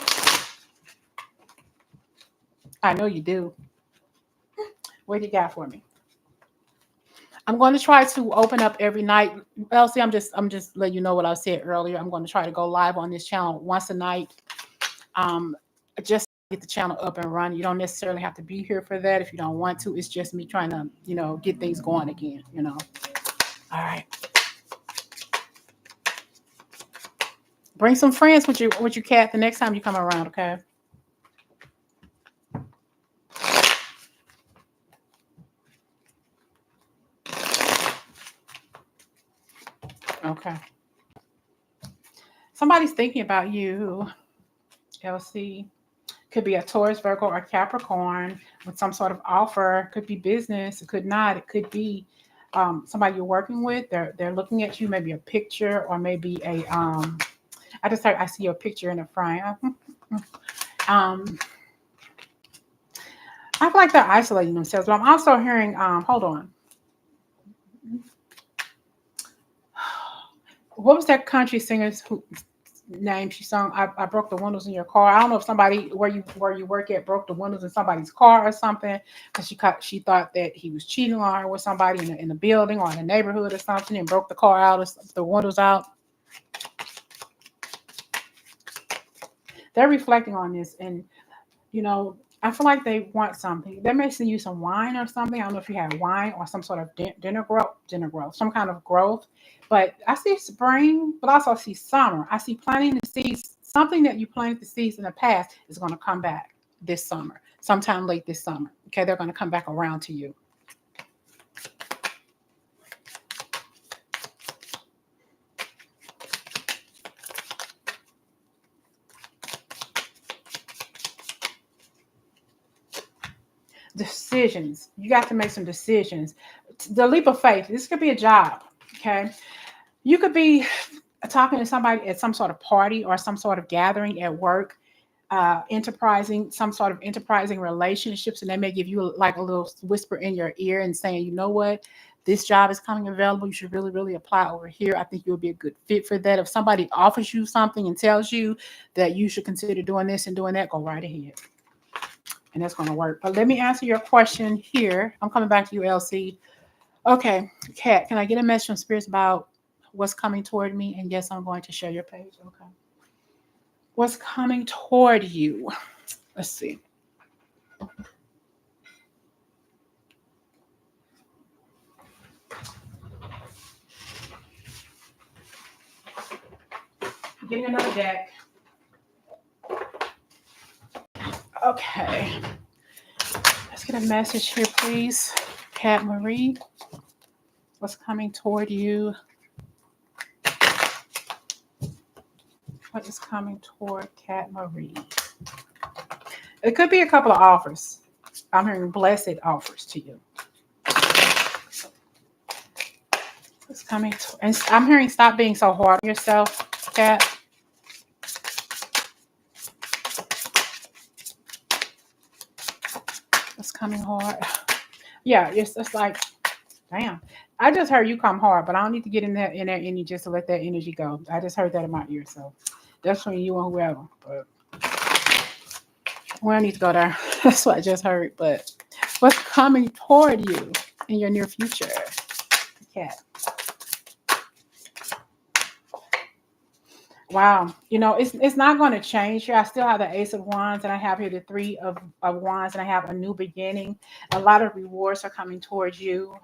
I know you do. What do you got for me? I'm going to try to open up every night. LC, I'm just letting you know what I said earlier. I'm going to try to go live on this channel once a night. Just get the channel up and running. You don't necessarily have to be here for that if you don't want to. It's just me trying to, get things going again, All right. Bring some friends with you, Kat, the next time you come around, okay? Okay. Somebody's thinking about you, LC. Could be a Taurus, Virgo, or Capricorn with some sort of offer. Could be business. It could not. It could be somebody you're working with. They're looking at you. Maybe a picture, or maybe a. I see your picture in the frame. I feel like they're isolating themselves, but I'm also hearing. Hold on. What was that country singer's name she sung? I broke the windows in your car. I don't know if somebody where you work at broke the windows in somebody's car or something, because she thought that he was cheating on her with somebody in the building or in the neighborhood or something, and broke the car out, or the windows out. They're reflecting on this, and I feel like they want something. They may send you some wine or something. I don't know if you have wine or some sort of dinner growth, some kind of growth. But I see spring, but also I see summer. I see planting the seeds. Something that you planted the seeds in the past is going to come back this summer, sometime late this summer. Okay, they're going to come back around to you. Decisions. You got to make some decisions. The leap of faith. This could be a job. Okay. You could be talking to somebody at some sort of party or some sort of gathering at work. enterprising, some sort of enterprising relationships, and they may give you like a little whisper in your ear and saying, you know what, this job is coming available. You should really, really apply over here. I think you'll be a good fit for that. If somebody offers you something and tells you that you should consider doing this and doing that, go right ahead. And that's going to work. But let me answer your question here. I'm coming back to you, LC. Okay, Kat, can I get a message from spirits about what's coming toward me? And yes, I'm going to share your page. Okay. What's coming toward you? Let's see. Getting another deck. Okay. Let's get a message here, please. Kat Marie. What's coming toward you? What is coming toward Kat Marie? It could be a couple of offers. I'm hearing blessed offers to you. It's coming to, and I'm hearing stop being so hard on yourself, Kat. It's coming hard. Yeah, it's like, damn. I just heard you come hard, but I don't need to get in that energy just to let that energy go. I just heard that in my ear, so that's from you and whoever. But we don't need to go there. That's what I just heard. But what's coming toward you in your near future, Kat? Wow. It's not going to change here. I still have the Ace of Wands, and I have here the Three of Wands, and I have a new beginning. A lot of rewards are coming towards you.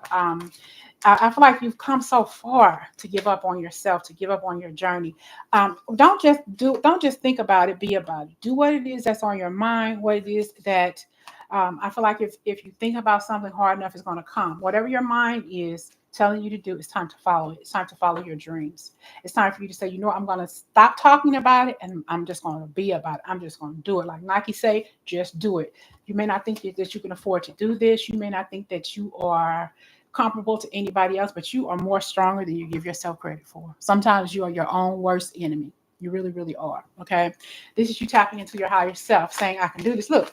I feel like you've come so far to give up on yourself, to give up on your journey. Don't just think about it, be about it. Do what it is that's on your mind, what it is that I feel like if you think about something hard enough, it's going to come. Whatever your mind is telling you to do, it's time to follow it. It's time to follow your dreams. It's time for you to say, you know what, I'm going to stop talking about it and I'm just going to be about it. I'm just going to do it. Like Nike say, just do it. You may not think that you can afford to do this. You may not think that you are comparable to anybody else, but you are more stronger than you give yourself credit for. Sometimes you are your own worst enemy. You really, really are. Okay. This is you tapping into your higher self saying, I can do this. Look,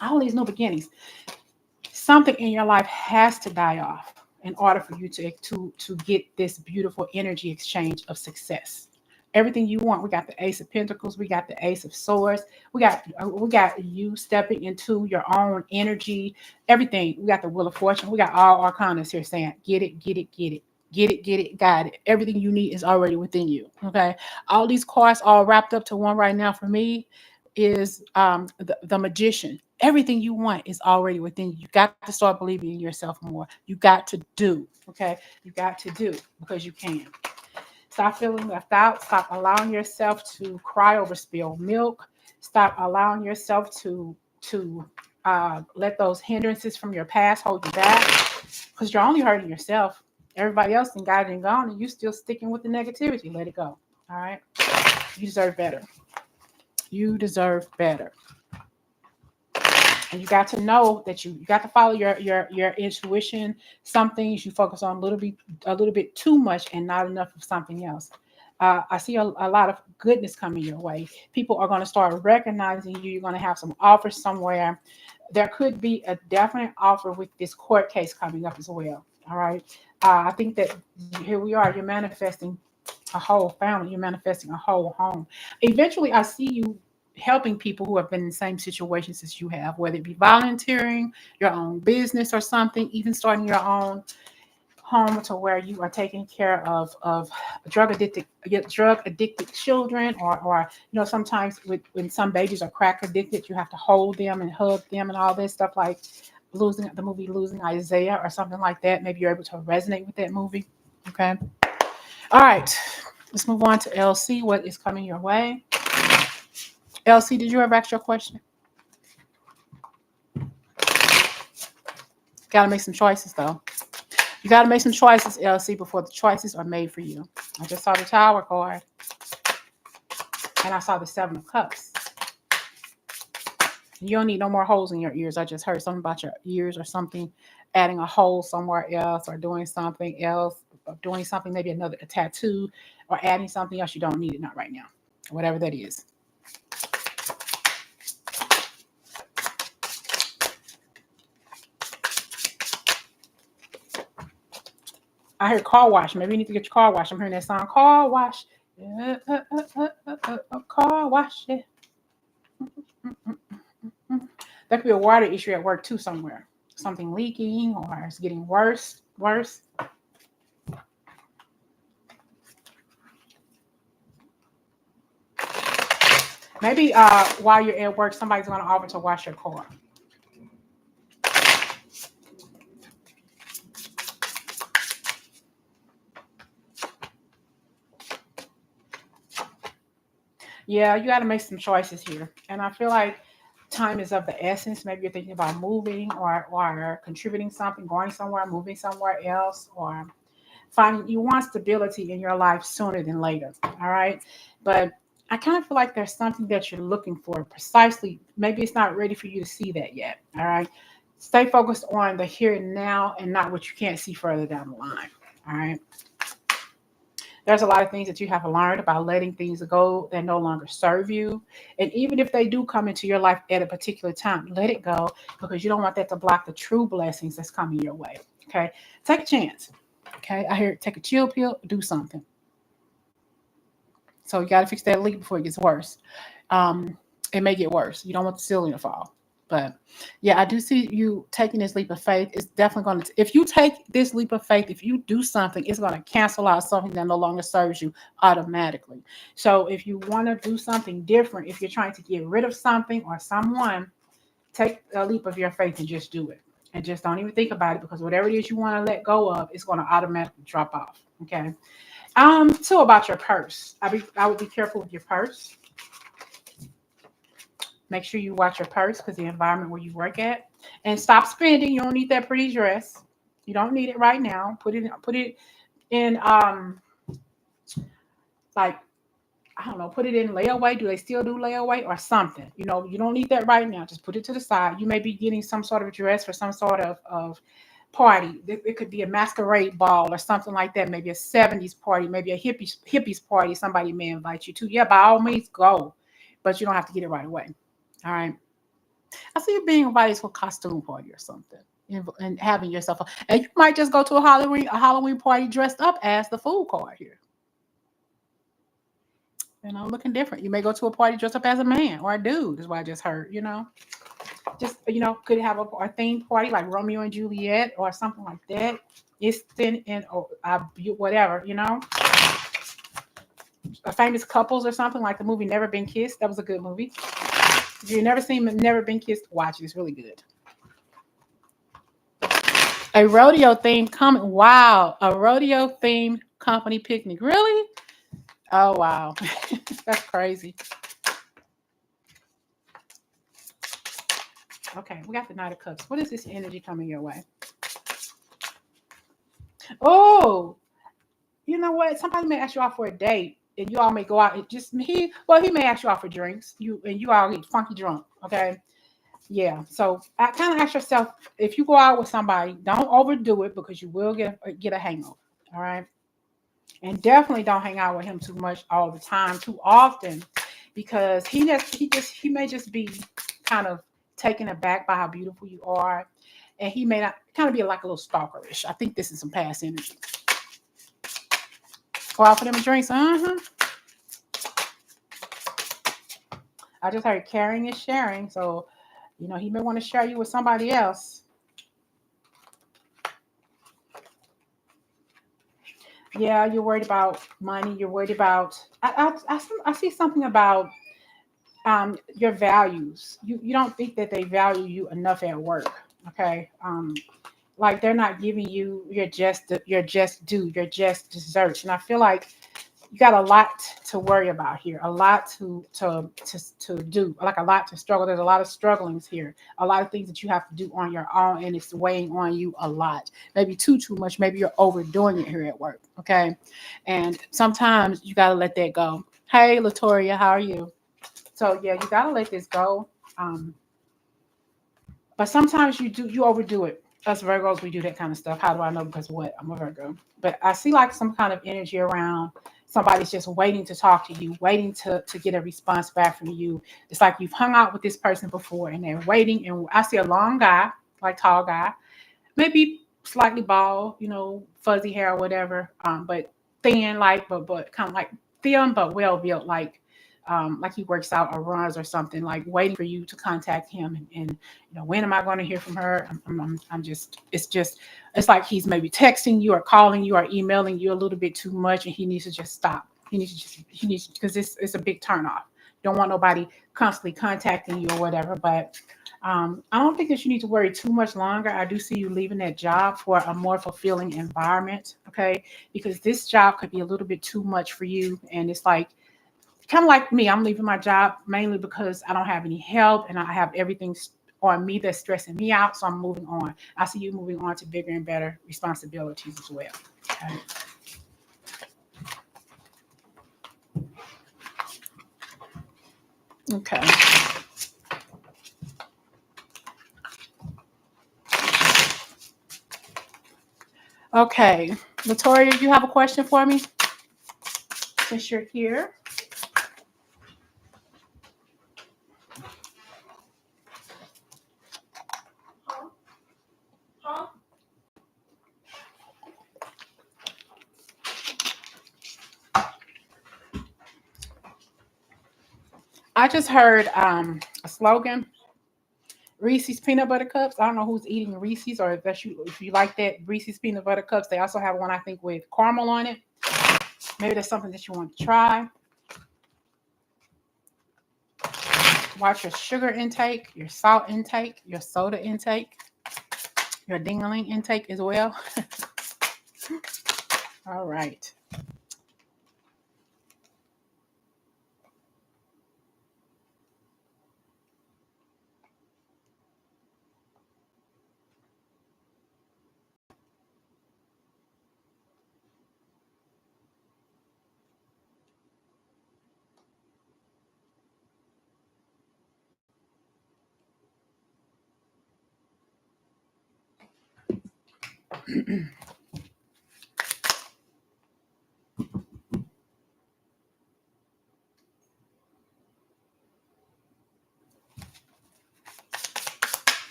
all these new beginnings. Something in your life has to die off in order for you to get this beautiful energy exchange of success. Everything you want. We got the Ace of Pentacles. We got the Ace of Swords. We got you stepping into your own energy. Everything. We got the Wheel of Fortune. We got all arcanas here saying, get it, get it, get it. Get it, got it. Everything you need is already within you. Okay. All these cards all wrapped up to one right now for me is the Magician. Everything you want is already within you. You got to start believing in yourself more. You got to do. Okay. You got to do because you can. Stop feeling left out. Stop allowing yourself to cry over spilled milk. Stop allowing yourself to let those hindrances from your past hold you back because you're only hurting yourself. Everybody else and got it and gone, and you still sticking with the negativity. Let it go. All right. You deserve better. You deserve better. And you got to know that you got to follow your intuition. Some things you focus on a little bit too much and not enough of something else. I see a lot of goodness coming your way. People are going to start recognizing you. You're going to have some offers somewhere. There could be a definite offer with this court case coming up as well. All right. I think that here we are. You're manifesting a whole family. You're manifesting a whole home. Eventually, I see you helping people who have been in the same situations as you have, whether it be volunteering, your own business or something, even starting your own home to where you are taking care of drug addicted children or sometimes when some babies are crack addicted, you have to hold them and hug them and all this stuff like the movie Losing Isaiah or something like that. Maybe you're able to resonate with that movie. Okay. All right. Let's move on to LC. What is coming your way? LC, did you ever ask your question? Got to make some choices, though. You got to make some choices, LC, before the choices are made for you. I just saw the Tower card, and I saw the Seven of Cups. You don't need no more holes in your ears. I just heard something about your ears or something, adding a hole somewhere else or doing something else, or doing something, maybe a tattoo, or adding something else. You don't need it, not right now, whatever that is. I hear car wash. Maybe you need to get your car washed. I'm hearing that song, car wash. Car wash. Yeah. That could be a water issue at work too somewhere. Something leaking or it's getting worse. Worse. Maybe while you're at work, somebody's going to offer to wash your car. Yeah, you got to make some choices here. And I feel like time is of the essence. Maybe you're thinking about moving or contributing something, going somewhere, moving somewhere else, or finding you want stability in your life sooner than later. All right. But I kind of feel like there's something that you're looking for precisely. Maybe it's not ready for you to see that yet. All right. Stay focused on the here and now and not what you can't see further down the line. All right. There's a lot of things that you have learned about letting things go that no longer serve you. And even if they do come into your life at a particular time, let it go because you don't want that to block the true blessings that's coming your way. Okay. Take a chance. Okay. I hear take a chill pill, do something. So you got to fix that leak before it gets worse. Um, it may get worse. You don't want the ceiling to fall. But yeah, I do see you taking this leap of faith. It's definitely going to, if you take this leap of faith, if you do something, it's going to cancel out something that no longer serves you automatically. So if you want to do something different, if you're trying to get rid of something or someone, take a leap of your faith and just do it. And just don't even think about it because whatever it is you want to let go of, it's going to automatically drop off. Okay. So about your purse. I would be careful with your purse. Make sure you watch your purse because the environment where you work at. And stop spending. You don't need that pretty dress. You don't need it right now. Put it in like I don't know, put it in layaway. Do they still do layaway or something? You don't need that right now. Just put it to the side. You may be getting some sort of dress for some sort of party. It could be a masquerade ball or something like that. Maybe a 70s party, maybe a hippies party. Somebody may invite you to. Yeah, by all means, go. But you don't have to get it right away. All right. I see you being invited to a costume party or something. And having yourself, and you might just go to a Halloween party dressed up as the food card here. Looking different. You may go to a party dressed up as a man or a dude, is what I just heard. Just could have a themed party like Romeo and Juliet or something like that. It's thin and whatever. A famous couples or something like the movie Never Been Kissed. That was a good movie. If you've never seen Never Been Kissed, watch it. It's really good. A rodeo themed company. Wow, a rodeo themed company picnic. Really? Oh wow, that's crazy. Okay, we got the Knight of Cups. What is this energy coming your way? Oh, you know what? Somebody may ask you out for a date, and you all may go out. He may ask you out for drinks. You all get funky drunk. Okay, yeah. So I kind of ask yourself if you go out with somebody, don't overdo it because you will get a hangover. All right, and definitely don't hang out with him too much all the time, too often, because he may just be kind of taken aback by how beautiful you are, and he may not kind of be like a little stalkerish. I think this is some past energy. Go out for them drinks. I just heard caring is sharing, so he may want to share you with somebody else. Yeah, you're worried about money. You're worried about. I see something about your values. You don't think that they value you enough at work. Okay. Like they're not giving you your just due, your just desserts. And I feel like you got a lot to worry about here, a lot to do, like a lot to struggle. There's a lot of strugglings here, a lot of things that you have to do on your own, and it's weighing on you a lot. Maybe too much. Maybe you're overdoing it here at work. Okay, and sometimes you got to let that go. Hey, Latoria, how are you? So yeah, you got to let this go. Um, but sometimes you overdo it. Us Virgos, we do that kind of stuff. How do I know? Because what? I'm a Virgo. But I see like some kind of energy around somebody's just waiting to talk to you, waiting to get a response back from you. It's like you've hung out with this person before and they're waiting. And I see a long guy, like tall guy, maybe slightly bald, fuzzy hair or whatever, but thin, but kind of like thin but well built, like he works out or runs or something, like waiting for you to contact him. And when am I going to hear from her? I'm just, it's like he's maybe texting you or calling you or emailing you a little bit too much, and he needs to just stop. He needs, because it's a big turn off. Don't want nobody constantly contacting you or whatever. But I don't think that you need to worry too much longer. I do see you leaving that job for a more fulfilling environment, okay? Because this job could be a little bit too much for you. And it's like, kind of like me, I'm leaving my job mainly because I don't have any help and I have everything on me that's stressing me out. So I'm moving on. I see you moving on to bigger and better responsibilities as well. Okay. Okay. Okay. Latoya, you have a question for me since you're here? I just heard a slogan, Reese's peanut butter cups. I don't know who's eating Reese's, or if you like that Reese's peanut butter cups. They also have one, I think, with caramel on it. Maybe that's something that you want to try. Watch your sugar intake, your salt intake, your soda intake, your dingling intake as well. All right.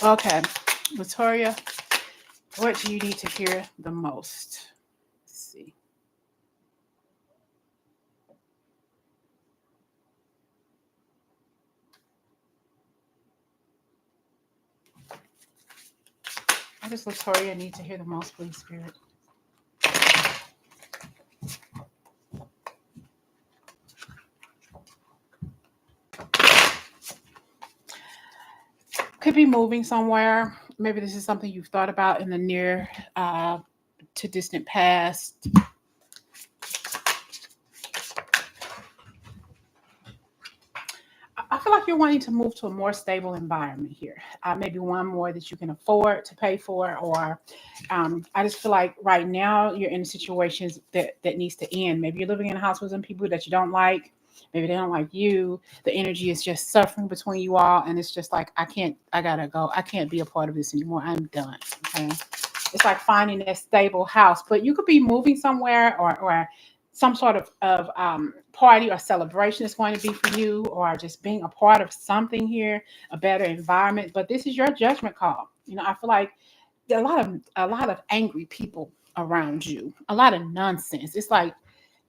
Okay, Victoria, what do you need to hear the most? Let's see. What does Victoria need to hear the most, please, Spirit? Could be moving somewhere. Maybe this is something you've thought about in the near to distant past. I feel like you're wanting to move to a more stable environment here. Maybe one more that you can afford to pay for, or I just feel like right now you're in situations that needs to end. Maybe you're living in a house with some people that you don't like. Maybe they don't like you. The energy is just suffering between you all, and it's just like I gotta go. I can't be a part of this anymore. I'm done. Okay. It's like finding that stable house, but you could be moving somewhere, or some sort of party or celebration is going to be for you, or just being a part of something here, a better environment. But this is your judgment call. I feel like there are a lot of angry people around you, a lot of nonsense. It's like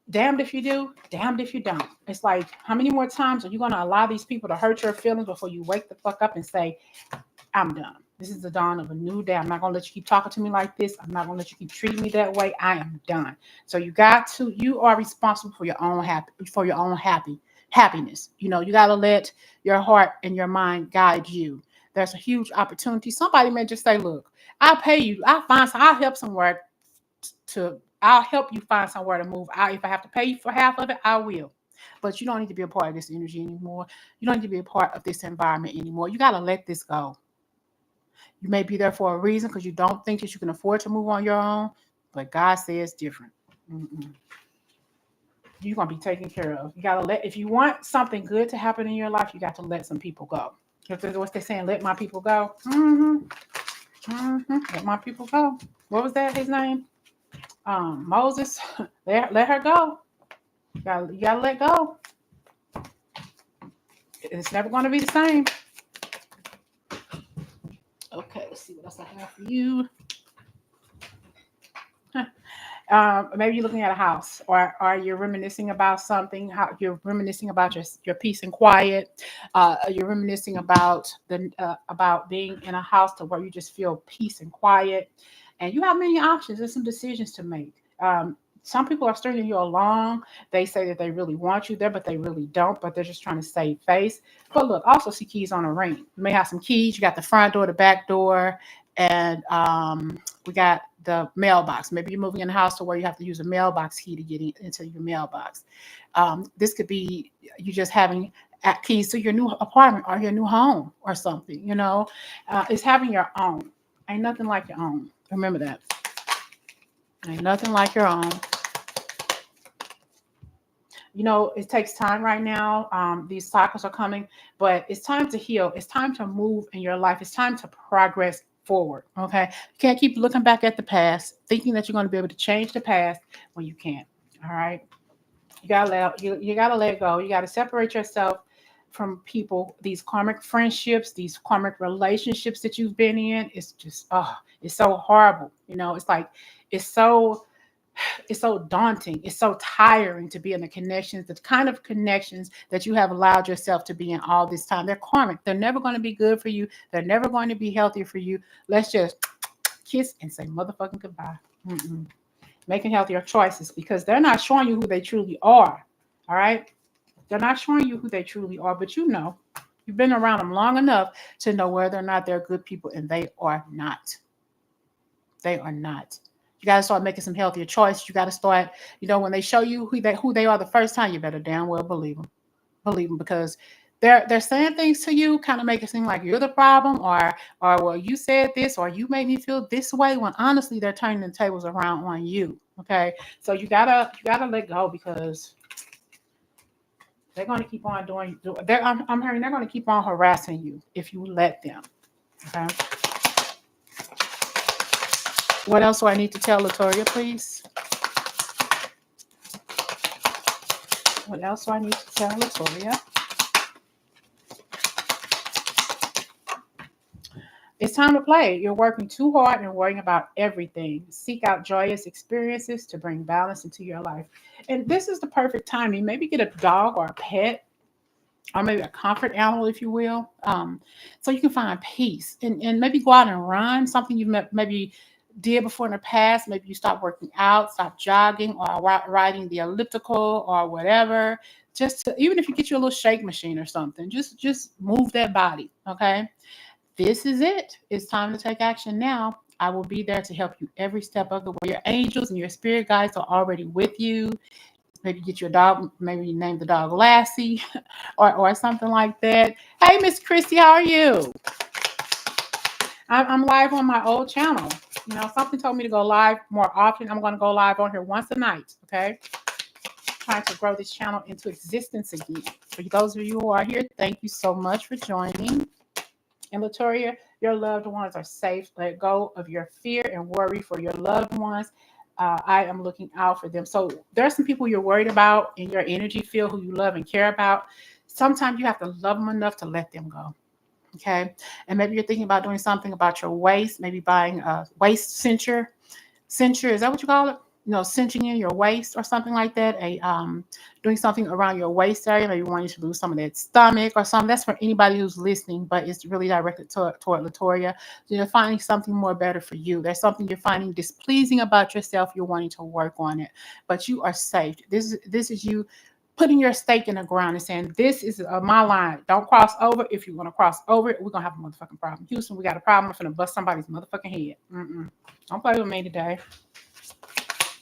damned if you do, damned if you don't. It's like, how many more times are you going to allow these people to hurt your feelings before you wake the fuck up and say, I'm done. This is the dawn of a new day. I'm not going to let you keep talking to me like this. I'm not going to let you keep treating me that way. I am done. So you are responsible for your own happiness. You got to let your heart and your mind guide you. There's a huge opportunity. Somebody may just say, look, I'll pay you. I'll help somewhere I'll help you find somewhere to move out. If I have to pay you for half of it, I will. But you don't need to be a part of this energy anymore. You don't need to be a part of this environment anymore. You got to let this go. You may be there for a reason because you don't think that you can afford to move on your own, but God says different. Mm-mm. You're going to be taken care of. You got to if you want something good to happen in your life, you got to let some people go. What's they saying? Let my people go. Let my people go. What was that? His name? Moses. Let her go. You gotta let go. It's never going to be the same. Okay, let's see what else I have for you. Maybe you're looking at a house, or you're reminiscing about something. How you're reminiscing about your peace and quiet. You're reminiscing about being in a house to where you just feel peace and quiet, and you have many options. There's some decisions to make. Some people are stringing you along. They say that they really want you there, but they really don't. But they're just trying to save face. But look, also see keys on a ring. You may have some keys. You got the front door, the back door, and we got the mailbox. Maybe you're moving in a house to where you have to use a mailbox key to get into your mailbox. This could be you just having keys to your new apartment or your new home or something. It's having your own. Ain't nothing like your own. Remember that. Ain't nothing like your own. It takes time right now. These cycles are coming, but it's time to heal. It's time to move in your life. It's time to progress forward. Okay. You can't keep looking back at the past, thinking that you're going to be able to change the past when you can't. All right. You gotta let go. You gotta separate yourself from people, these karmic friendships, these karmic relationships that you've been in. It's just it's so horrible. It's like it's so it's so daunting. It's so tiring to be in the kind of connections that you have allowed yourself to be in all this time. They're karmic. They're never going to be good for you. They're never going to be healthy for you. Let's just kiss and say motherfucking goodbye. Mm-mm. Making healthier choices because they're not showing you who they truly are. All right? They're not showing you who they truly are, but you've been around them long enough to know whether or not they're good people, and they are not. They are not. You got to start making some healthier choices. You got to start, when they show you who they are the first time, you better damn well believe them. Believe them because they're saying things to you, kind of make it seem like you're the problem, or well, you said this, or you made me feel this way. When honestly, they're turning the tables around on you. Okay, so you gotta let go because they're gonna keep on doing. I'm hearing they're gonna keep on harassing you if you let them. Okay. What else do I need to tell Latoya, please? What else do I need to tell Latoya? It's time to play. You're working too hard and worrying about everything. Seek out joyous experiences to bring balance into your life. And this is the perfect timing. Maybe get a dog or a pet, or maybe a comfort animal, if you will, so you can find peace. And maybe go out and run, something you maybe did before in the past. Maybe you stop working out, stop jogging, or riding the elliptical or whatever. Even if you get you a little shake machine or something, just move that body. Okay. This is it. It's time to take action now. I will be there to help you every step of the way. Your angels and your spirit guides are already with you. Maybe get your dog, maybe name the dog Lassie or something like that. Hey, Miss Christy, how are you? I'm live on my old channel. Something told me to go live more often. I'm going to go live on here once a night, okay? Trying to grow this channel into existence again. For those of you who are here, thank you so much for joining. And Latoya, your loved ones are safe. Let go of your fear and worry for your loved ones. I am looking out for them. So there are some people you're worried about in your energy field who you love and care about. Sometimes you have to love them enough to let them go. Okay. And maybe you're thinking about doing something about your waist, maybe buying a waist cincher. Cincher, is that what you call it? Cinching in your waist or something like that. Doing something around your waist area. Maybe wanting to lose some of that stomach or something. That's for anybody who's listening, but it's really directed toward Latoya. So you're finding something more better for you. There's something you're finding displeasing about yourself. You're wanting to work on it, but you are safe. This is you putting your stake in the ground and saying, this is my line. Don't cross over. If you want to cross over it, we're going to have a motherfucking problem. Houston, we got a problem. I'm going to bust somebody's motherfucking head. Don't play with me today.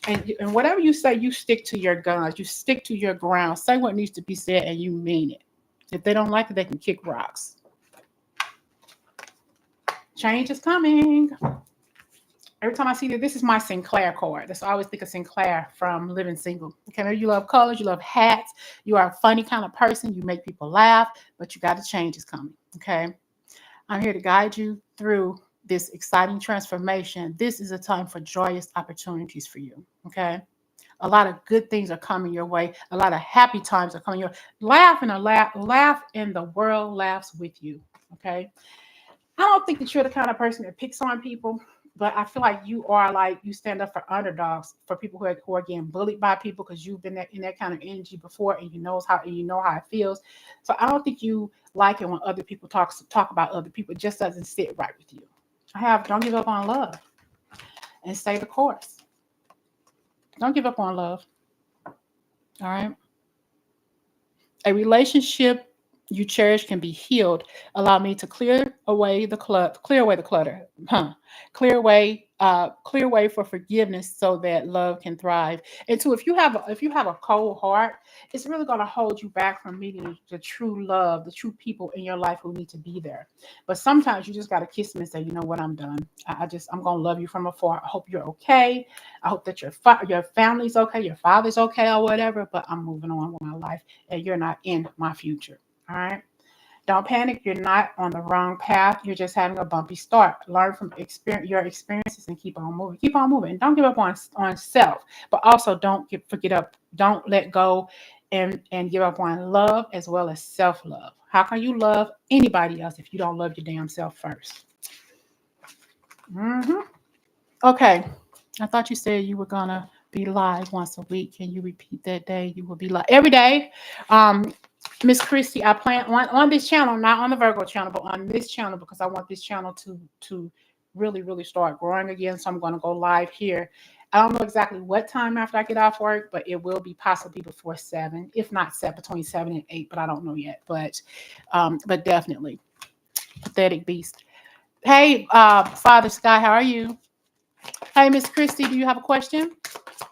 And whatever you say, you stick to your guns. You stick to your ground. Say what needs to be said, and you mean it. If they don't like it, they can kick rocks. Change is coming. Every time I see this is my Sinclair card. That's why I always think of Sinclair from Living Single. Okay, maybe you love colors, you love hats, you are a funny kind of person, you make people laugh, but you got to change is coming. Okay, I'm here to guide you through this exciting transformation. This is a time for joyous opportunities for you. Okay. A lot of good things are coming your way. A lot of happy times are coming your way. Laugh and the world laughs with you. Okay. I don't think that you're the kind of person that picks on people, but I feel like you are like you stand up for underdogs, for people who are getting bullied by people because you've been in that kind of energy before and you know how it feels. So I don't think you like it when other people talk about other people. It just doesn't sit right with you. Don't give up on love and stay the course. Don't give up on love. All right. A relationship you cherish can be healed. Allow me to clear away the clutter, clear way for forgiveness so that love can thrive. And two, if you have a cold heart, it's really going to hold you back from meeting the true love, the true people in your life who need to be there. But sometimes you just got to kiss them and say, you know what, I'm done. I'm going to love you from afar. I hope you're okay. I hope that your family's okay, your father's okay, or whatever. But I'm moving on with my life, and you're not in my future. All right. Don't panic. You're not on the wrong path. You're just having a bumpy start. Learn from your experiences and keep on moving. Keep on moving. And don't give up on self, but also Don't let go and give up on love as well as self love. How can you love anybody else if you don't love your damn self first? Hmm. Okay. I thought you said you were gonna be live once a week. Can you repeat that day? You will be live every day. Um, Miss Christie, I plan on this channel, not on the Virgo channel, but on this channel because I want this channel to really, really start growing again. So I'm gonna go live here. I don't know exactly what time after I get off work, but it will be possibly before 7, if not set between 7 and 8, but I don't know yet. But definitely. Pathetic beast. Hey, Father Sky, how are you? Hey, Miss Christie, do you have a question?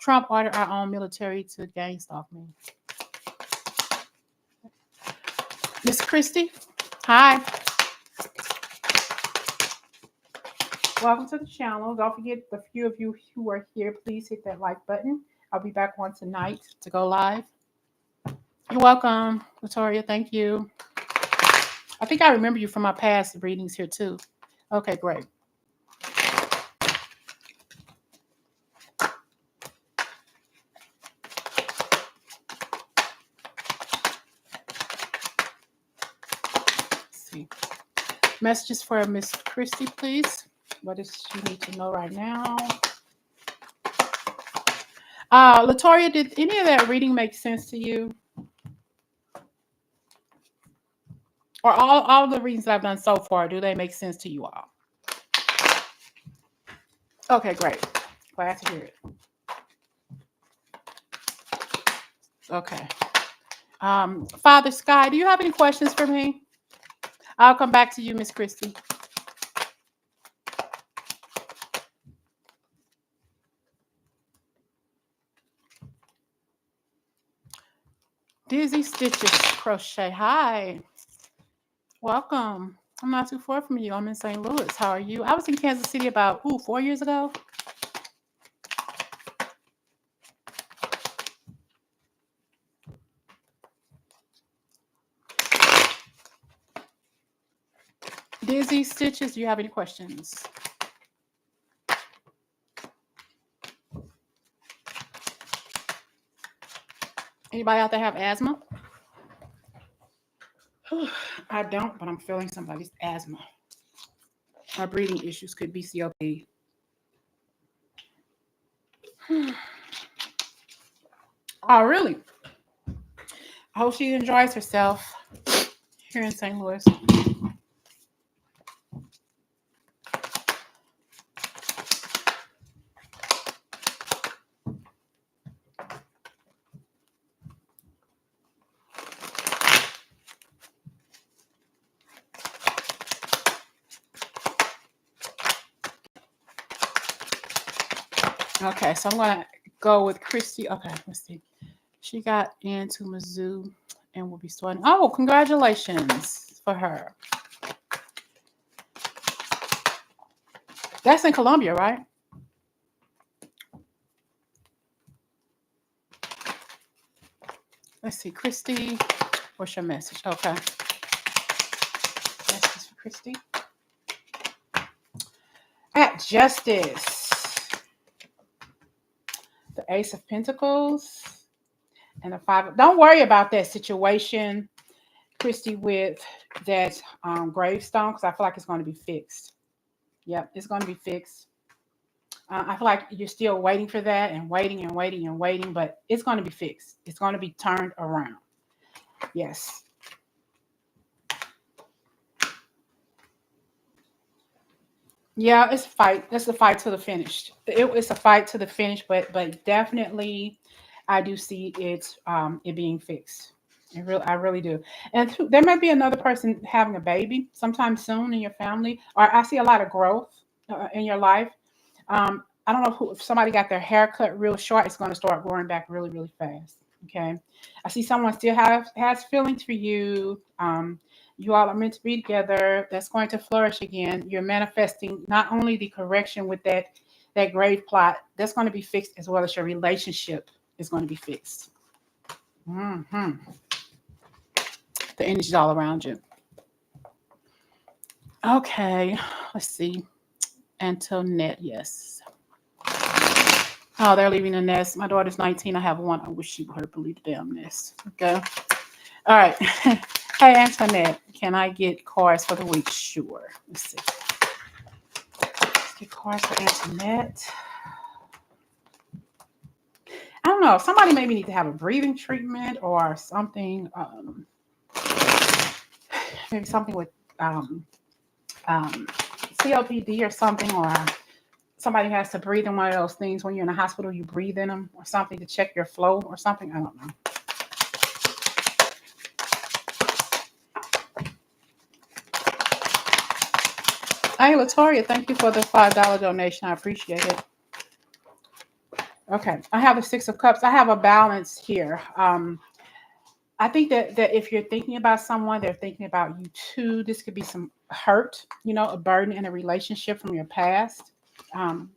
Trump ordered our own military to gang stalk me. Miss Christie, hi. Welcome to the channel. Don't forget, the few of you who are here, please hit that like button. I'll be back on tonight to go live. You're welcome, Victoria. Thank you. I think I remember you from my past readings here too. Okay, great. Let's see. Messages for Miss Christie, please. What does she need to know right now? Latoria, did any of that reading make sense to you? Or all the readings I've done so far, do they make sense to you all? Okay, great. Glad to hear it. Okay. Father Sky, do you have any questions for me? I'll come back to you, Miss Christie. Dizzy Stitches Crochet. Hi. Welcome. I'm not too far from you. I'm in St. Louis. How are you? I was in Kansas City about 4 years ago. Dizzy Stitches, do you have any questions? Anybody out there have asthma? I don't, but I'm feeling somebody's asthma. Our breathing issues could be COPD. Oh, really? I hope she enjoys herself here in St. Louis. Okay, so I'm going to go with Christy. Okay, let's see. She got into Mizzou and will be starting. Oh, congratulations for her. That's in Columbia, right? Let's see, Christy. What's your message? Okay. Message for Christy. At Justice. The Ace of Pentacles. And the Five. Don't worry about that situation, Christy, with that gravestone because I feel like it's going to be fixed. Yep, it's going to be fixed. I feel like you're still waiting for that and waiting and waiting and waiting, but it's going to be fixed. It's going to be turned around. Yes. Yeah, it's a fight. It's a fight to the finish. It's a fight to the finish, but definitely, I do see it being fixed. I really do. And there might be another person having a baby sometime soon in your family, or I see a lot of growth in your life. I don't know who, if somebody got their hair cut real short, it's going to start growing back really, really fast. Okay. I see someone still has feelings for you. You all are meant to be together. That's going to flourish again. You're manifesting not only the correction with that grave plot, that's going to be fixed as well as your relationship is going to be fixed. Hmm. The energy's all around you. Okay. Let's see. Antoinette, yes. Oh, they're leaving the nest. My daughter's 19. I have one. I wish she would hurt leave the damn nest. Okay. All right. Hey, Antoinette, can I get cards for the week? Sure. Let's see. Let's get cards for Antoinette. I don't know. Somebody maybe need to have a breathing treatment or something. Maybe something with um, COPD or something, or somebody has to breathe in one of those things when you're in the hospital. You breathe in them or something to check your flow or something. I don't know. Hey, Latoria, thank you for the $5 donation. I appreciate it. Okay, I have the Six of Cups. I have a balance here. I think that if you're thinking about someone, they're thinking about you too. This could be some hurt, a burden in a relationship from your past. Um,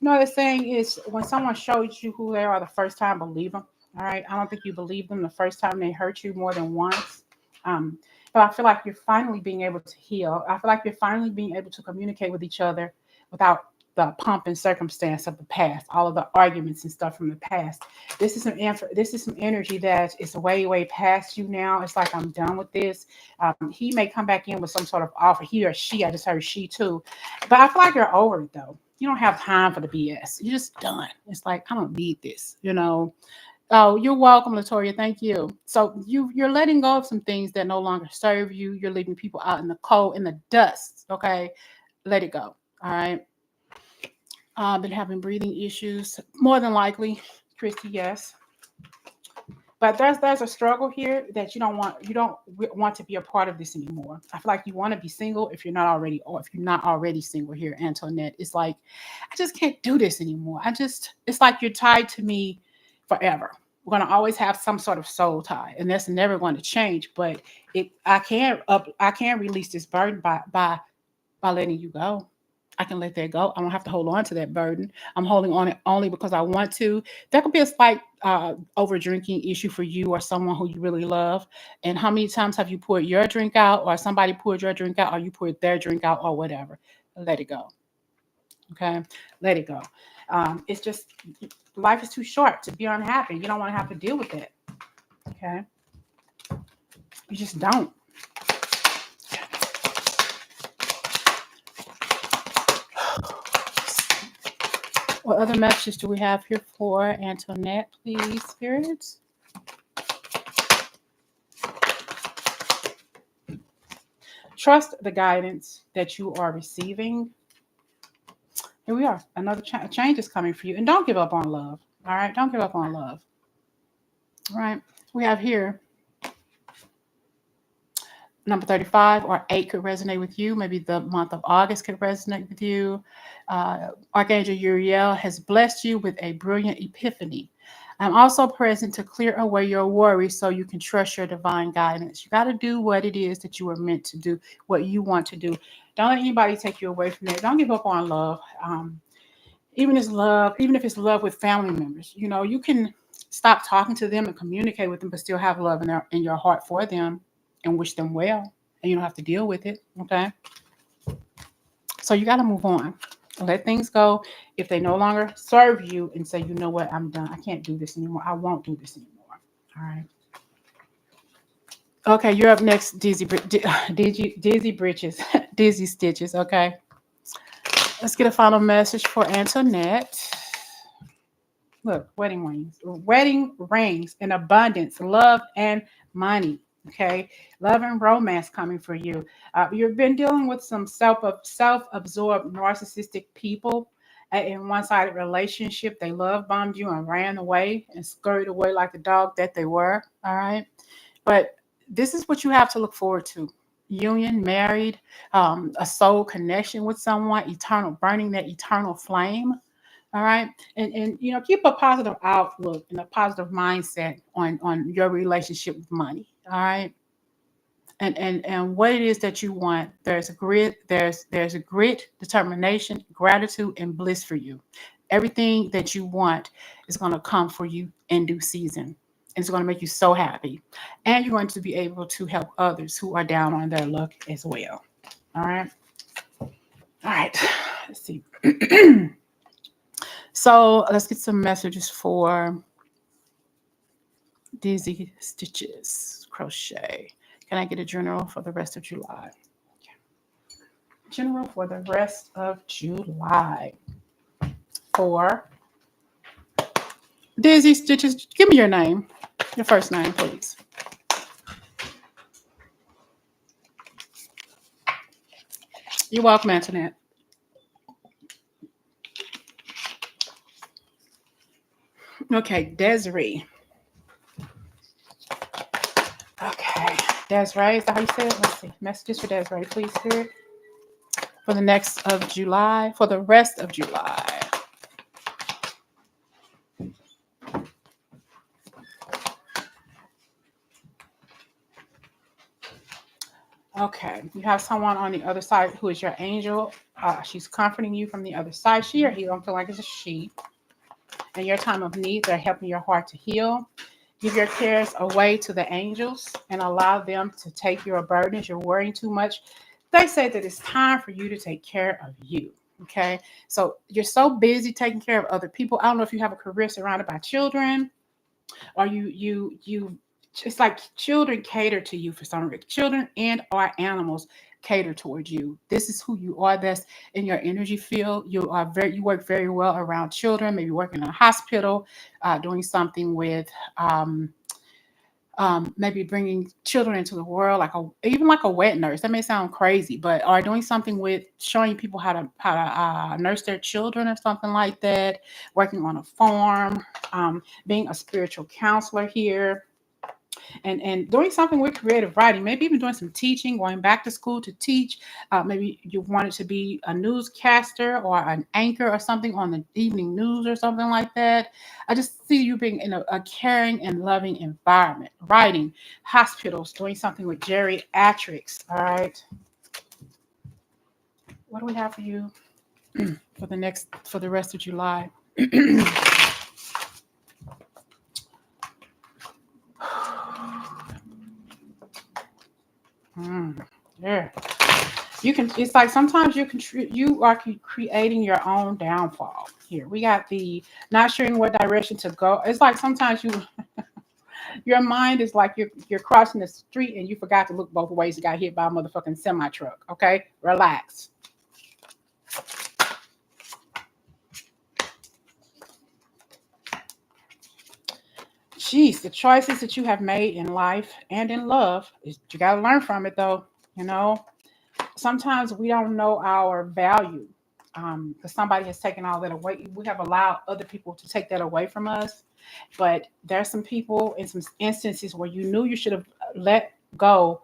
the saying is when someone shows you who they are the first time, believe them. All right. I don't think you believe them the first time they hurt you more than once. Um, but I feel like you're finally being able to heal. I feel like you're finally being able to communicate with each other without the pomp and circumstance of the past, all of the arguments and stuff from the past. This is some energy that is way, way past you now. It's like I'm done with this. He may come back in with some sort of offer. He or she, I just heard she too. But I feel like you're over it though. You don't have time for the BS. You're just done. It's like I don't need this. Oh, you're welcome, Latoria. Thank you. So you're letting go of some things that no longer serve you. You're leaving people out in the cold, in the dust. Okay, let it go. All right. Been having breathing issues, more than likely, Christy. Yes, but there's a struggle here that you don't want to be a part of this anymore. I feel like you want to be single if you're not already, or if you're not already single here, Antoinette. It's like I just can't do this anymore. It's like you're tied to me forever. We're gonna always have some sort of soul tie, and that's never going to change. But I can't release this burden by letting you go. I can let that go. I don't have to hold on to that burden. I'm holding on it only because I want to. That could be a slight over drinking issue for you or someone who you really love. And how many times have you poured your drink out, or somebody poured your drink out, or you poured their drink out, or whatever? Let it go. Okay, let it go. It's just life is too short to be unhappy. You don't want to have to deal with that. Okay, you just don't. What other messages do we have here for Antoinette, please, spirits? Trust the guidance that you are receiving. Here we are. Another change is coming for you. And don't give up on love. All right? Don't give up on love. All right? We have here number 35 or 8 could resonate with you. Maybe the month of August could resonate with you. Archangel Uriel has blessed you with a brilliant epiphany. I'm also present to clear away your worries so you can trust your divine guidance. You got to do what it is that you were meant to do, what you want to do. Don't let anybody take you away from that. Don't give up on love. Even if it's love with family members, you can stop talking to them and communicate with them, but still have love in your heart for them and wish them well. And you don't have to deal with it. Okay. So you got to move on. Let things go. If they no longer serve you, and say, you know what, I'm done. I can't do this anymore. I won't do this anymore. All right. Okay, you're up next, Dizzy Bridges, Dizzy Stitches. Okay, let's get a final message for Antoinette. Look, wedding rings in abundance, love and money. Okay, love and romance coming for you. You've been dealing with some self-absorbed narcissistic people in one-sided relationship. They love bombed you and ran away and scurried away like the dog that they were. All right, but this is what you have to look forward to: union, married, a soul connection with someone, eternal, burning that eternal flame. All right. And keep a positive outlook and a positive mindset on your relationship with money. All right. And what it is that you want, there's a grit, determination, gratitude, and bliss for you. Everything that you want is going to come for you in due season. And it's going to make you so happy. And you're going to be able to help others who are down on their luck as well. All right. All right. Let's see. So let's get some messages for Dizzy Stitches Crochet. Can I get a general for the rest of July? General for the rest of July. For Dizzy Stitches, give me your name. Your first name, please. You're welcome, Antoinette. Okay, Desiree. Okay, Desiree, is that how you say it? Let's see. Messages for Desiree, please, Spirit. For the next of July, for the rest of July. Okay, you have someone on the other side who is your angel. She's comforting you from the other side. She or he, don't feel like it's a she. In your time of need, they're helping your heart to heal. Give your cares away to the angels and allow them to take your burdens. You're worrying too much. They say that it's time for you to take care of you. Okay, so you're so busy taking care of other people. I don't know if you have a career surrounded by children, or you it's like children cater to you for some reason. Children and or animals cater towards you. This is who you are. That's in your energy field. You work very well around children. Maybe working in a hospital, doing something with maybe bringing children into the world, even like a wet nurse. That may sound crazy, but are doing something with showing people how to nurse their children or something like that. Working on a farm, being a spiritual counselor here, and doing something with creative writing, maybe even doing some teaching, going back to school to teach. Maybe you wanted to be a newscaster or an anchor or something on the evening news or something like that. I just see you being in a caring and loving environment. Writing, hospitals, doing something with geriatrics. All right. What do we have for you for the rest of July? Yeah. You can. It's like sometimes you are creating your own downfall. Here we got the not sure in what direction to go. It's like sometimes your mind is like you're crossing the street and you forgot to look both ways. You got hit by a motherfucking semi truck. Okay, relax. Jeez, the choices that you have made in life and in love, you got to learn from it though. You know, sometimes we don't know our value because somebody has taken all that away. We have allowed other people to take that away from us. But there's some people in some instances where you knew you should have let go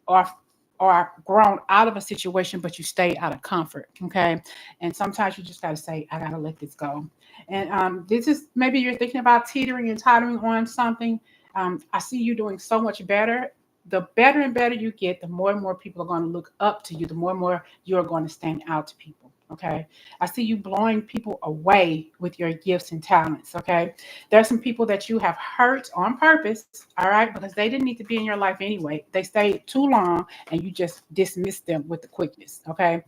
or grown out of a situation, but you stayed out of comfort. Okay. And sometimes you just got to say, I got to let this go. And this is maybe you're thinking about teetering and tottering on something. I see you doing so much better. The better and better you get, the more and more people are going to look up to you, the more and more you're going to stand out to people. Okay. I see you blowing people away with your gifts and talents. Okay. There are some people that you have hurt on purpose. All right. Because they didn't need to be in your life anyway. They stayed too long and you just dismissed them with the quickness. Okay.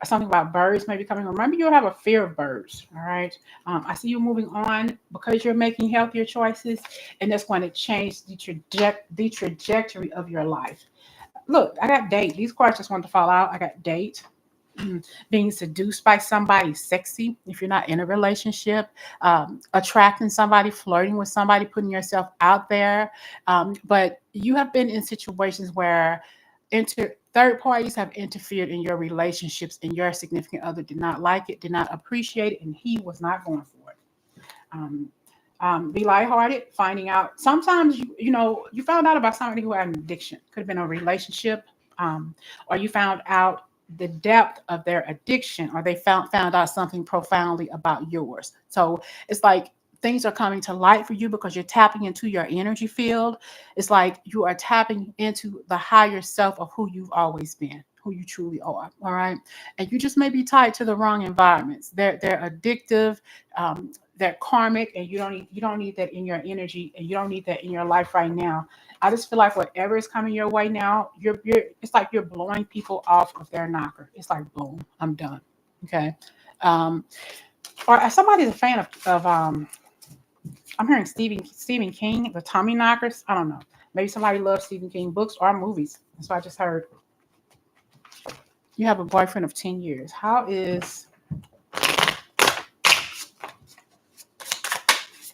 something about birds maybe coming. Remember, you have a fear of birds. All right. I see you moving on because you're making healthier choices, and that's going to change the trajectory of your life. Look, I got date. These cards just want to fall out. I got date. Being seduced by somebody sexy if you're not in a relationship, attracting somebody, flirting with somebody, putting yourself out there. But you have been in situations where third parties have interfered in your relationships, and your significant other did not like it, did not appreciate it, and he was not going for it. Um, be lighthearted, finding out. Sometimes you found out about somebody who had an addiction. Could have been a relationship, or you found out the depth of their addiction, or they found out something profoundly about yours. So it's like things are coming to light for you because you're tapping into your energy field. It's like you are tapping into the higher self of who you've always been, who you truly are. All right. And you just may be tied to the wrong environments. They're addictive. They're karmic, and you don't need that in your energy, and you don't need that in your life right now. I just feel like whatever is coming your way now, you're it's like you're blowing people off of their knocker. It's like boom, I'm done. Okay. Um, or somebody's a fan of I'm hearing Stephen King, the Tommy knockers. I don't know. Maybe somebody loves Stephen King books or movies. That's what I just heard. You have a boyfriend of 10 years. How is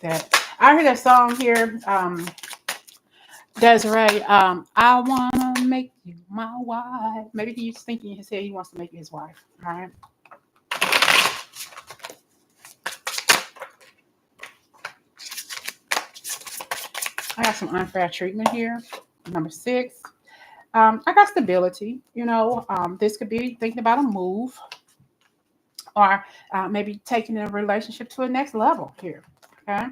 that? I heard that song here. Desiree, I want to make you my wife. Maybe he's thinking in his head he wants to make you his wife. All right. I got some unfair treatment here. Number 6. I got stability. This could be thinking about a move, or maybe taking a relationship to a next level here. Okay.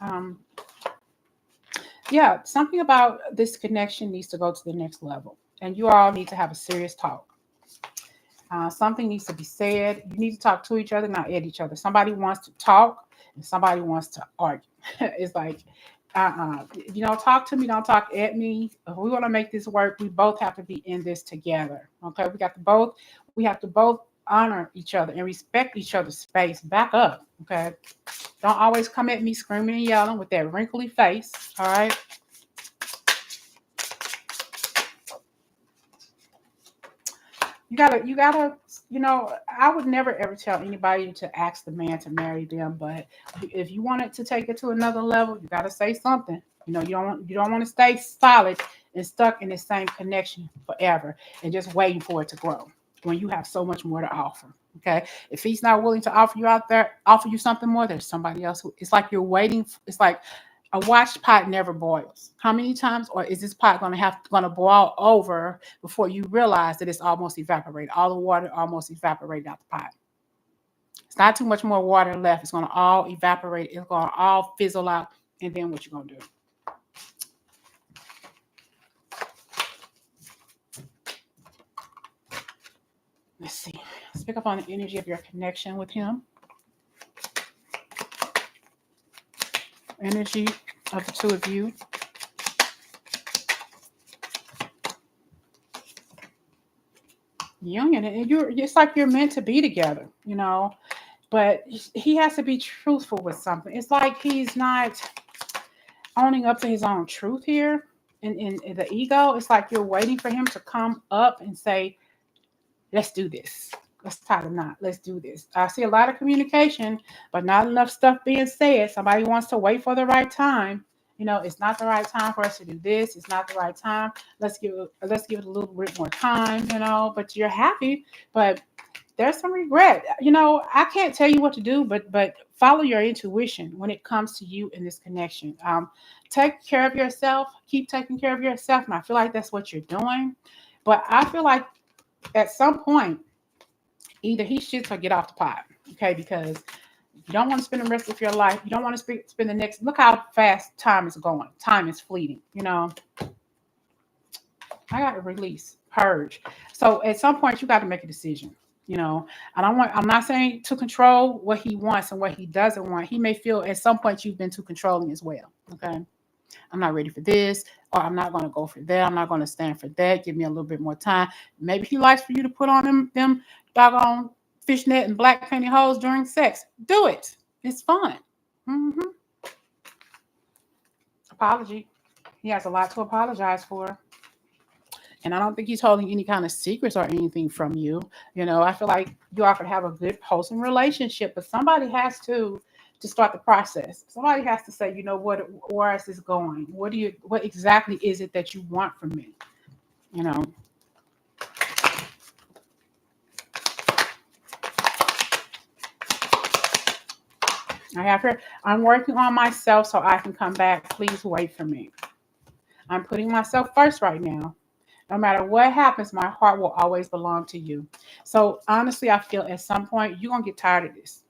Um, yeah, something about this connection needs to go to the next level, and you all need to have a serious talk. Something needs to be said. You need to talk to each other, not at each other. Somebody wants to talk, and somebody wants to argue. It's like, talk to me, don't talk at me. If we want to make this work, we both have to be in this together. Okay, we have to both honor each other and respect each other's space. Back up. Okay, don't always come at me screaming and yelling with that wrinkly face. All right. I would never ever tell anybody to ask the man to marry them, but if you wanted to take it to another level, you gotta say something. You don't want to stay solid and stuck in the same connection forever and just waiting for it to grow when you have so much more to offer. Okay. If he's not willing to offer you something more, there's somebody else it's like you're waiting. It's like a watched pot never boils. How many times, or is this pot going to boil over before you realize that it's almost evaporated? All the water almost evaporated out the pot. It's not too much more water left. It's going to all evaporate. It's going to all fizzle out. And then what you going to do? Let's see. Let's pick up on the energy of your connection with him. Energy of the two of you. Union, and it's like you're meant to be together. But he has to be truthful with something. It's like he's not owning up to his own truth here. In the ego, it's like you're waiting for him to come up and say, let's do this. Let's tie the knot. Let's do this. I see a lot of communication, but not enough stuff being said. Somebody wants to wait for the right time. It's not the right time for us to do this. It's not the right time. Let's give it a little bit more time. But you're happy, but there's some regret. I can't tell you what to do, but follow your intuition when it comes to you in this connection. Take care of yourself. Keep taking care of yourself, and I feel like that's what you're doing. But I feel like at some point, either he shits or get off the pot. Okay, because you don't want to spend the rest of your life. You don't want to spend the next. Look how fast time is going. Time is fleeting. I got to release, purge. So at some point, you got to make a decision. I'm not saying to control what he wants and what he doesn't want. He may feel at some point you've been too controlling as well. Okay. I'm not ready for this, or I'm not going to go for that. I'm not going to stand for that. Give me a little bit more time. Maybe he likes for you to put on them doggone fishnet and black pantyhose during sex. Do it. It's fun. hmm Apology. He has a lot to apologize for. And I don't think he's holding any kind of secrets or anything from you. I feel like you all could have a good, wholesome relationship, but somebody has to start the process. Somebody has to say, where is this going? What exactly is it that you want from me? You know, I have here, I'm working on myself so I can come back. Please wait for me. I'm putting myself first right now. No matter what happens, my heart will always belong to you. So honestly, I feel at some point you're gonna get tired of this.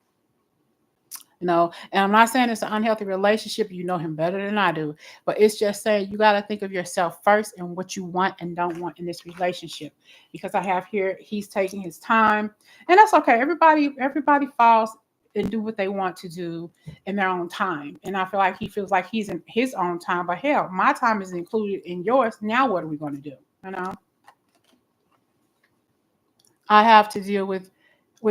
And I'm not saying it's an unhealthy relationship. You know him better than I do, but it's just saying you got to think of yourself first and what you want and don't want in this relationship. Because I have here, he's taking his time, and that's okay. Everybody falls and do what they want to do in their own time. And I feel like he feels like he's in his own time, but hell, my time is included in yours. Now what are we going to do? You know, I have to deal with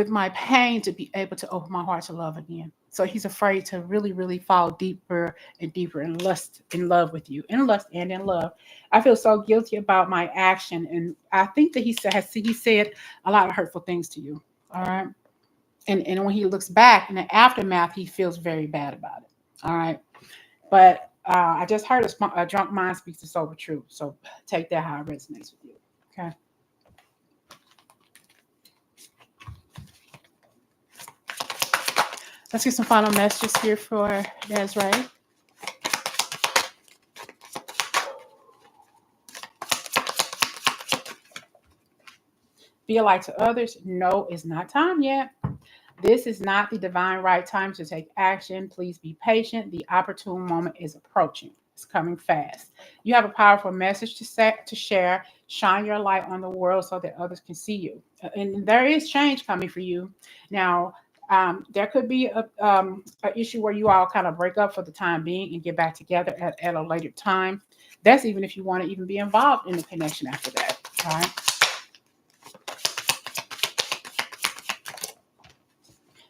my pain to be able to open my heart to love again. So he's afraid to really, really fall deeper and deeper in love with you, in lust and in love. I feel so guilty about my action, and I think that he said a lot of hurtful things to you. All right, and when he looks back in the aftermath, he feels very bad about it. All right, but I just heard a drunk mind speaks the sober truth. So take that how it resonates with you. Okay. Let's get some final messages here for Desiree. Be a light to others. No, it's not time yet. This is not the divine right time to take action. Please be patient. The opportune moment is approaching. It's coming fast. You have a powerful message to share. Shine your light on the world so that others can see you. And there is change coming for you. Now, there could be a issue where you all kind of break up for the time being and get back together at a later time. That's even if you want to even be involved in the connection after that. All right.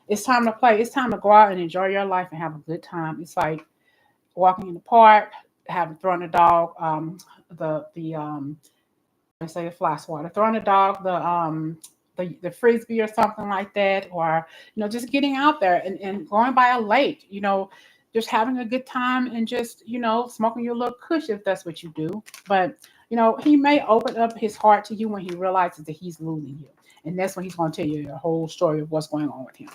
It's time to play. It's time to go out and enjoy your life and have a good time. It's like walking in the park, having throwing a dog, the let's say the fly swatter, throwing a dog, the frisbee or something like that, or just getting out there and going by a lake, just having a good time and just smoking your little kush if that's what you do. But he may open up his heart to you when he realizes that he's losing you, and that's when he's going to tell you the whole story of what's going on with him.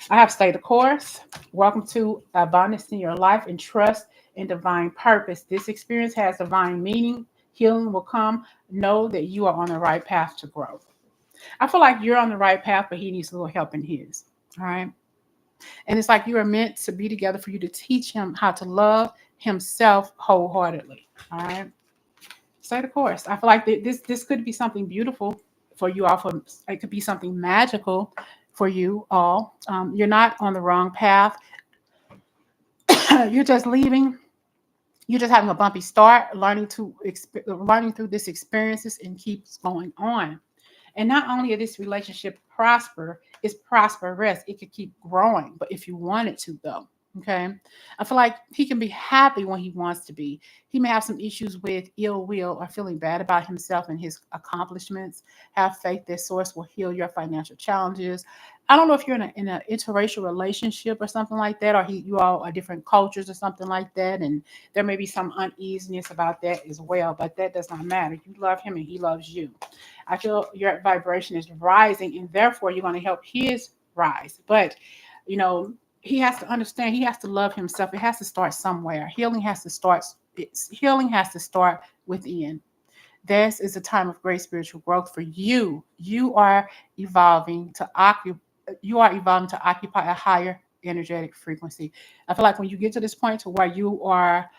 I have stayed the course. Welcome to abundance in your life and trust in divine purpose. This experience has divine meaning. Healing will come. Know that you are on the right path to growth. I feel like you're on the right path, but he needs a little help in his. All right. And it's like you are meant to be together for you to teach him how to love himself wholeheartedly. All right. Stay the course. I feel like this could be something beautiful for you all. It could be something magical for you all. You're not on the wrong path. You're just leaving. You're just having a bumpy start, learning through this experiences and keeps going on. And not only is this relationship it's prosperous. It could keep growing, but if you want it to, though, okay. I feel like he can be happy when he wants to be. He may have some issues with ill will or feeling bad about himself and his accomplishments. Have faith that source will heal your financial challenges. I don't know if you're in an interracial relationship or something like that, or you all are different cultures or something like that, and there may be some uneasiness about that as well. But that does not matter. You love him and he loves you. I feel your vibration is rising, and therefore you're going to help his rise. But you know, he has to understand. He has to love himself. It has to start somewhere. Healing has to start within. This is a time of great spiritual growth for you. You are evolving to occupy a higher energetic frequency. I feel like when you get to this point to where you are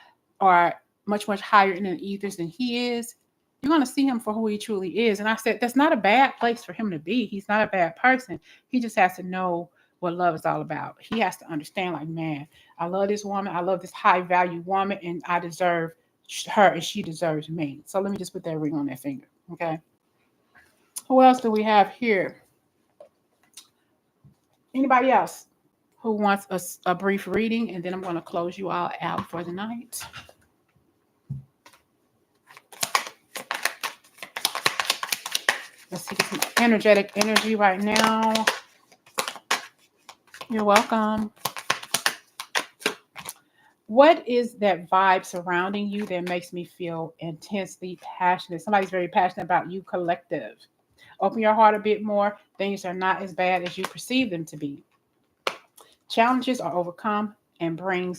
much, much higher in the ethers than he is, you're going to see him for who he truly is. And I said, that's not a bad place for him to be. He's not a bad person. He just has to know what love is all about. He has to understand, like, man, I love this woman. I love this high value woman, and I deserve her and she deserves me. So let me just put that ring on that finger. Okay. Who else do we have here? Anybody else who wants a brief reading? And then I'm going to close you all out for the night. Let's see some energetic energy right now. You're welcome. What is that vibe surrounding you that makes me feel intensely passionate? Somebody's very passionate about you, collective. Open your heart a bit more. Things are not as bad as you perceive them to be. Challenges are overcome and bring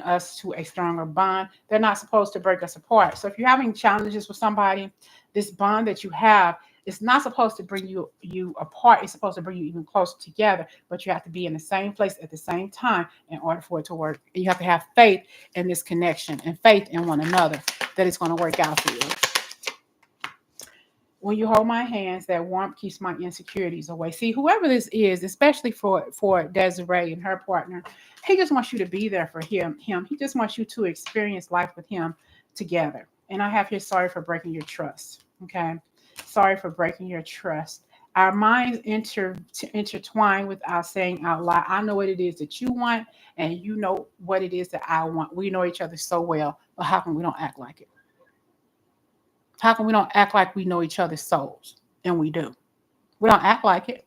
us to a stronger bond. They're not supposed to break us apart. So if you're having challenges with somebody, this bond that you have is not supposed to bring you apart. It's supposed to bring you even closer together. But you have to be in the same place at the same time in order for it to work. You have to have faith in this connection and faith in one another that it's going to work out for you. When you hold my hands, that warmth keeps my insecurities away. See, whoever this is, especially for Desiree and her partner, he just wants you to be there for him. He just wants you to experience life with him together. And I have here, sorry for breaking your trust. Okay. Sorry for breaking your trust. Our minds intertwine without saying out loud. I know what it is that you want, and you know what it is that I want. We know each other so well, but how come we don't act like it? How come we don't act like we know each other's souls? And we do. We don't act like it.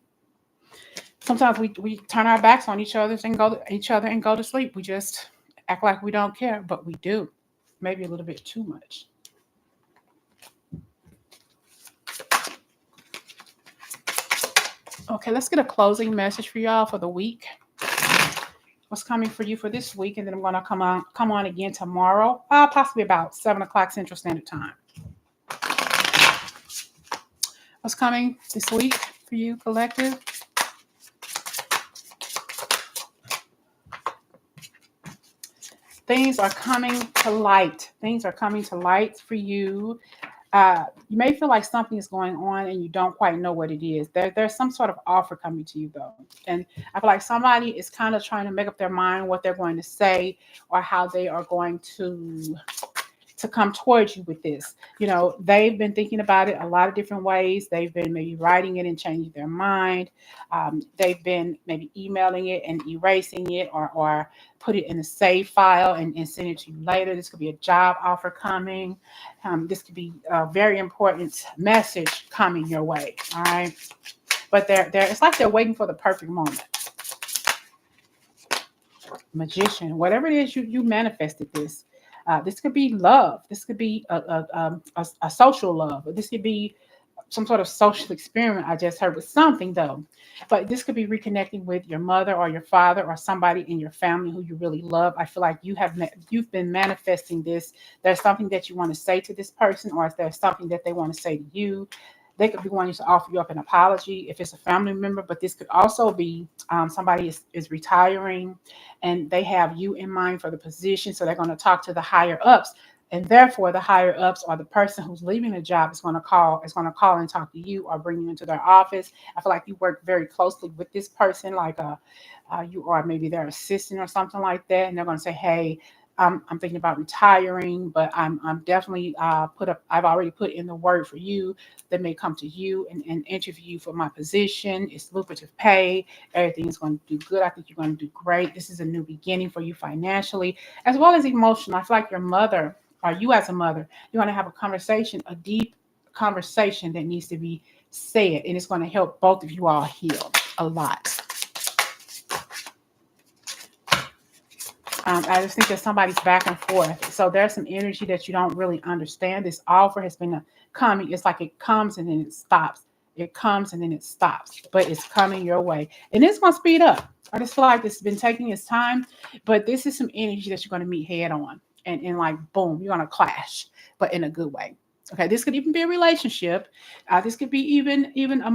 Sometimes we turn our backs on each other and go to sleep. We just act like we don't care, but we do. Maybe a little bit too much. Okay, let's get a closing message for y'all for the week. What's coming for you for this week? And then I'm gonna come on again tomorrow, possibly about 7:00 Central Standard Time. What's coming this week for you, collective? Things are coming to light. Things are coming to light for you. You may feel like something is going on and you don't quite know what it is. There's some sort of offer coming to you, though. And I feel like somebody is kind of trying to make up their mind what they're going to say or how they are going to come towards you with this. You know, they've been thinking about it a lot of different ways. They've been maybe writing it and changing their mind. They've been maybe emailing it and erasing it or put it in a save file and send it to you later. This could be a job offer coming. This could be a very important message coming your way. All right. But it's like they're waiting for the perfect moment. Magician, whatever it is you manifested this. This could be love. This could be a social love. This could be some sort of social experiment I just heard with something, though. But this could be reconnecting with your mother or your father or somebody in your family who you really love. I feel like you've been manifesting this. There's something that you want to say to this person, or if there's something that they want to say to you. They could be wanting to offer you up an apology if it's a family member, but this could also be somebody is retiring and they have you in mind for the position. So they're going to talk to the higher ups. And therefore, the higher ups or the person who's leaving the job is going to call and talk to you or bring you into their office. I feel like you work very closely with this person, like you are maybe their assistant or something like that. And they're going to say, hey, I'm thinking about retiring, but I'm definitely I've already put in the word for you. They may come to you and interview you for my position. It's lucrative pay. Everything's going to do good. I think you're going to do great. This is a new beginning for you financially, as well as emotional. I feel like your mother or you as a mother, you're going to have a conversation, a deep conversation that needs to be said, and it's going to help both of you all heal a lot. I just think that somebody's back and forth. So there's some energy that you don't really understand. This offer has been coming. It's like it comes and then it stops. It comes and then it stops. But it's coming your way. And it's going to speed up. I just feel like it's been taking its time. But this is some energy that you're going to meet head on. And like, boom, you're going to clash. But in a good way. Okay, this could even be a relationship. This could be even a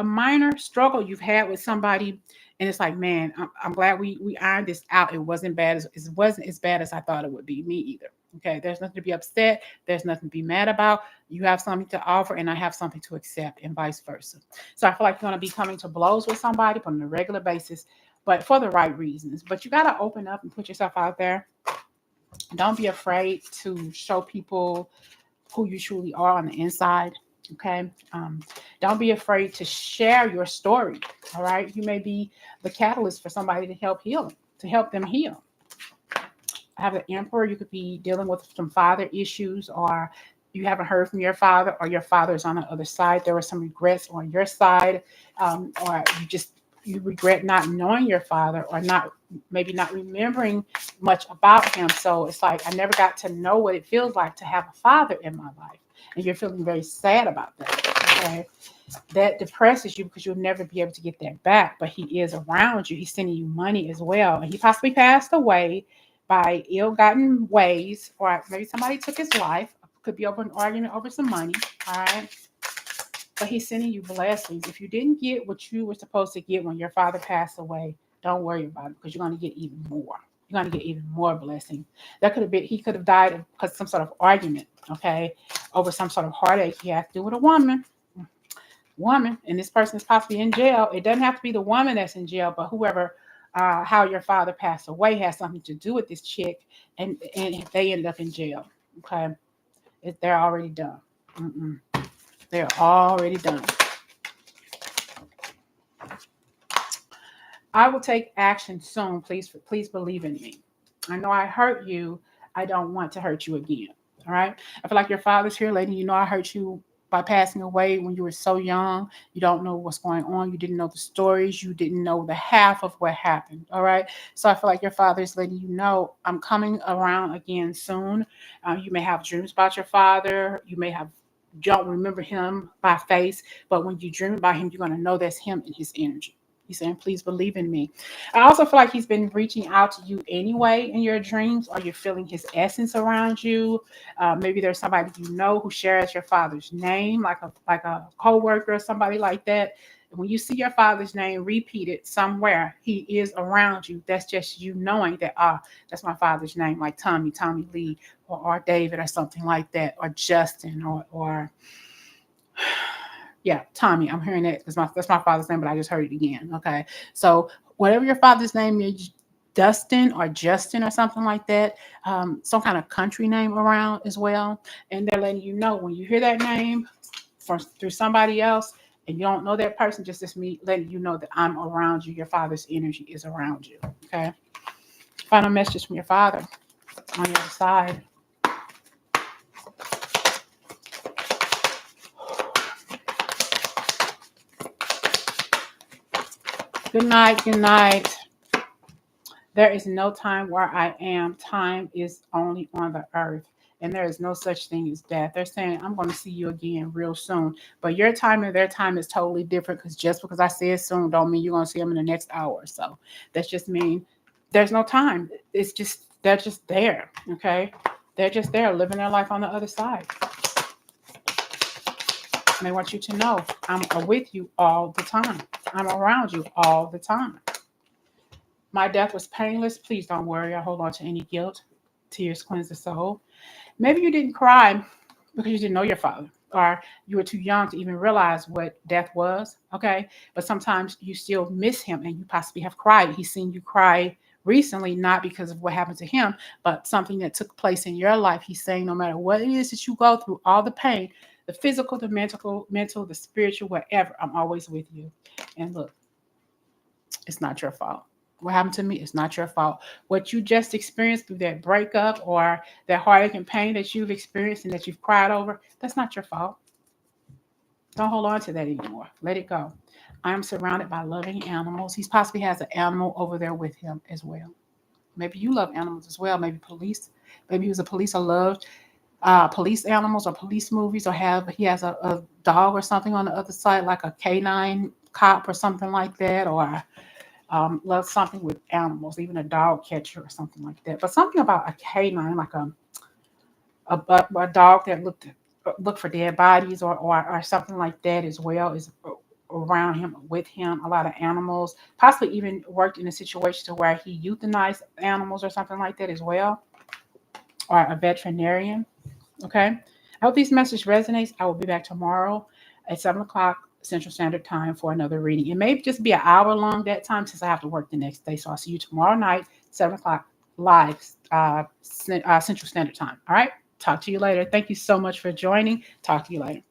minor struggle you've had with somebody. And it's like, man, I'm glad we ironed this out. It wasn't as bad as I thought it would be. Me either. Okay, there's nothing to be upset. There's nothing to be mad about. You have something to offer, and I have something to accept, and vice versa. So I feel like you're going to be coming to blows with somebody on a regular basis, but for the right reasons. But you got to open up and put yourself out there. Don't be afraid to show people who you truly are on the inside. Okay. Don't be afraid to share your story. All right. You may be the catalyst for somebody to help heal, to help them heal. I have the emperor. You could be dealing with some father issues, or you haven't heard from your father, or your father is on the other side. There were some regrets on your side, or you regret not knowing your father, or not maybe not remembering much about him. So it's like I never got to know what it feels like to have a father in my life, and you're feeling very sad about that. Okay, that depresses you because you'll never be able to get that back. But he is around you. He's sending you money as well. And he possibly passed away by ill-gotten ways, or maybe somebody took his life. Could be over an argument over some money. All right. But he's sending you blessings. If you didn't get what you were supposed to get when your father passed away, don't worry about it, because you're going to get even more. You're going to get even more blessing. That could have been, he could have died because of some sort of argument, okay, over some sort of heartache he has to do with a woman, and this person is possibly in jail. It doesn't have to be the woman that's in jail, but whoever, how your father passed away has something to do with this chick, and they end up in jail. Okay, they're already done. Mm-mm. They're already done. I will take action soon. Please believe in me. I know I hurt you. I don't want to hurt you again. All right. I feel like your father's here, lady. You know I hurt you by passing away when you were so young. You don't know what's going on. You didn't know the stories. You didn't know the half of what happened. All right. So I feel like your father's lady. You know I'm coming around again soon. You may have dreams about your father. You may have don't remember him by face, but when you dream about him, you're going to know that's him in his energy. He's saying, please believe in me. I also feel like he's been reaching out to you anyway in your dreams, or you're feeling his essence around you. Maybe there's somebody you know who shares your father's name, like a co-worker or somebody like that. When you see your father's name repeated somewhere, he is around you. That's just you knowing that, that's my father's name, like Tommy Lee, or David, or something like that, or Justin, or yeah, Tommy. I'm hearing that because that's my father's name, but I just heard it again. Okay. So whatever your father's name is, Dustin or Justin or something like that, some kind of country name around as well. And they're letting you know when you hear that name through somebody else and you don't know that person, just me letting you know that I'm around you. Your father's energy is around you. Okay. Final message from your father on the other side. Good night. Good night. There is no time where I am. Time is only on the earth. And there is no such thing as death. They're saying, I'm going to see you again real soon. But your time and their time is totally different, because just because I said soon don't mean you're going to see them in the next hour or so. That's just mean there's no time. It's just, they're just there. Okay. They're just there living their life on the other side. And they want you to know I'm with you all the time. I'm around you all the time. My death was painless. Please don't worry or hold on to any guilt. Tears cleanse the soul. Maybe you didn't cry because you didn't know your father, or you were too young to even realize what death was. Okay. But sometimes you still miss him and you possibly have cried. He's seen you cry recently, not because of what happened to him, but something that took place in your life. He's saying, no matter what it is that you go through, all the pain, the physical, the mental, the spiritual, whatever, I'm always with you. And look, it's not your fault. What happened to me is not your fault. What you just experienced through that breakup, or that heartache and pain that you've experienced and that you've cried over, that's not your fault. Don't hold on to that anymore. Let it go. I am surrounded by loving animals. He possibly has an animal over there with him as well. Maybe you love animals as well. Maybe police. Maybe he was a police or loved police animals or police movies, or he has a dog or something on the other side, like a canine cop or something like that, or love something with animals, even a dog catcher or something like that. But something about a canine, like a dog that look for dead bodies, or something like that as well, is around him, with him. A lot of animals, possibly even worked in a situation to where he euthanized animals or something like that as well, or a veterinarian. Okay. I hope this message resonates. I will be back tomorrow at 7 o'clock Central Standard Time for another reading. It may just be an hour long that time, since I have to work the next day. So I'll see you tomorrow night, 7 o'clock. live Central Standard Time. All right. Talk to you later. Thank you so much for joining. Talk to you later.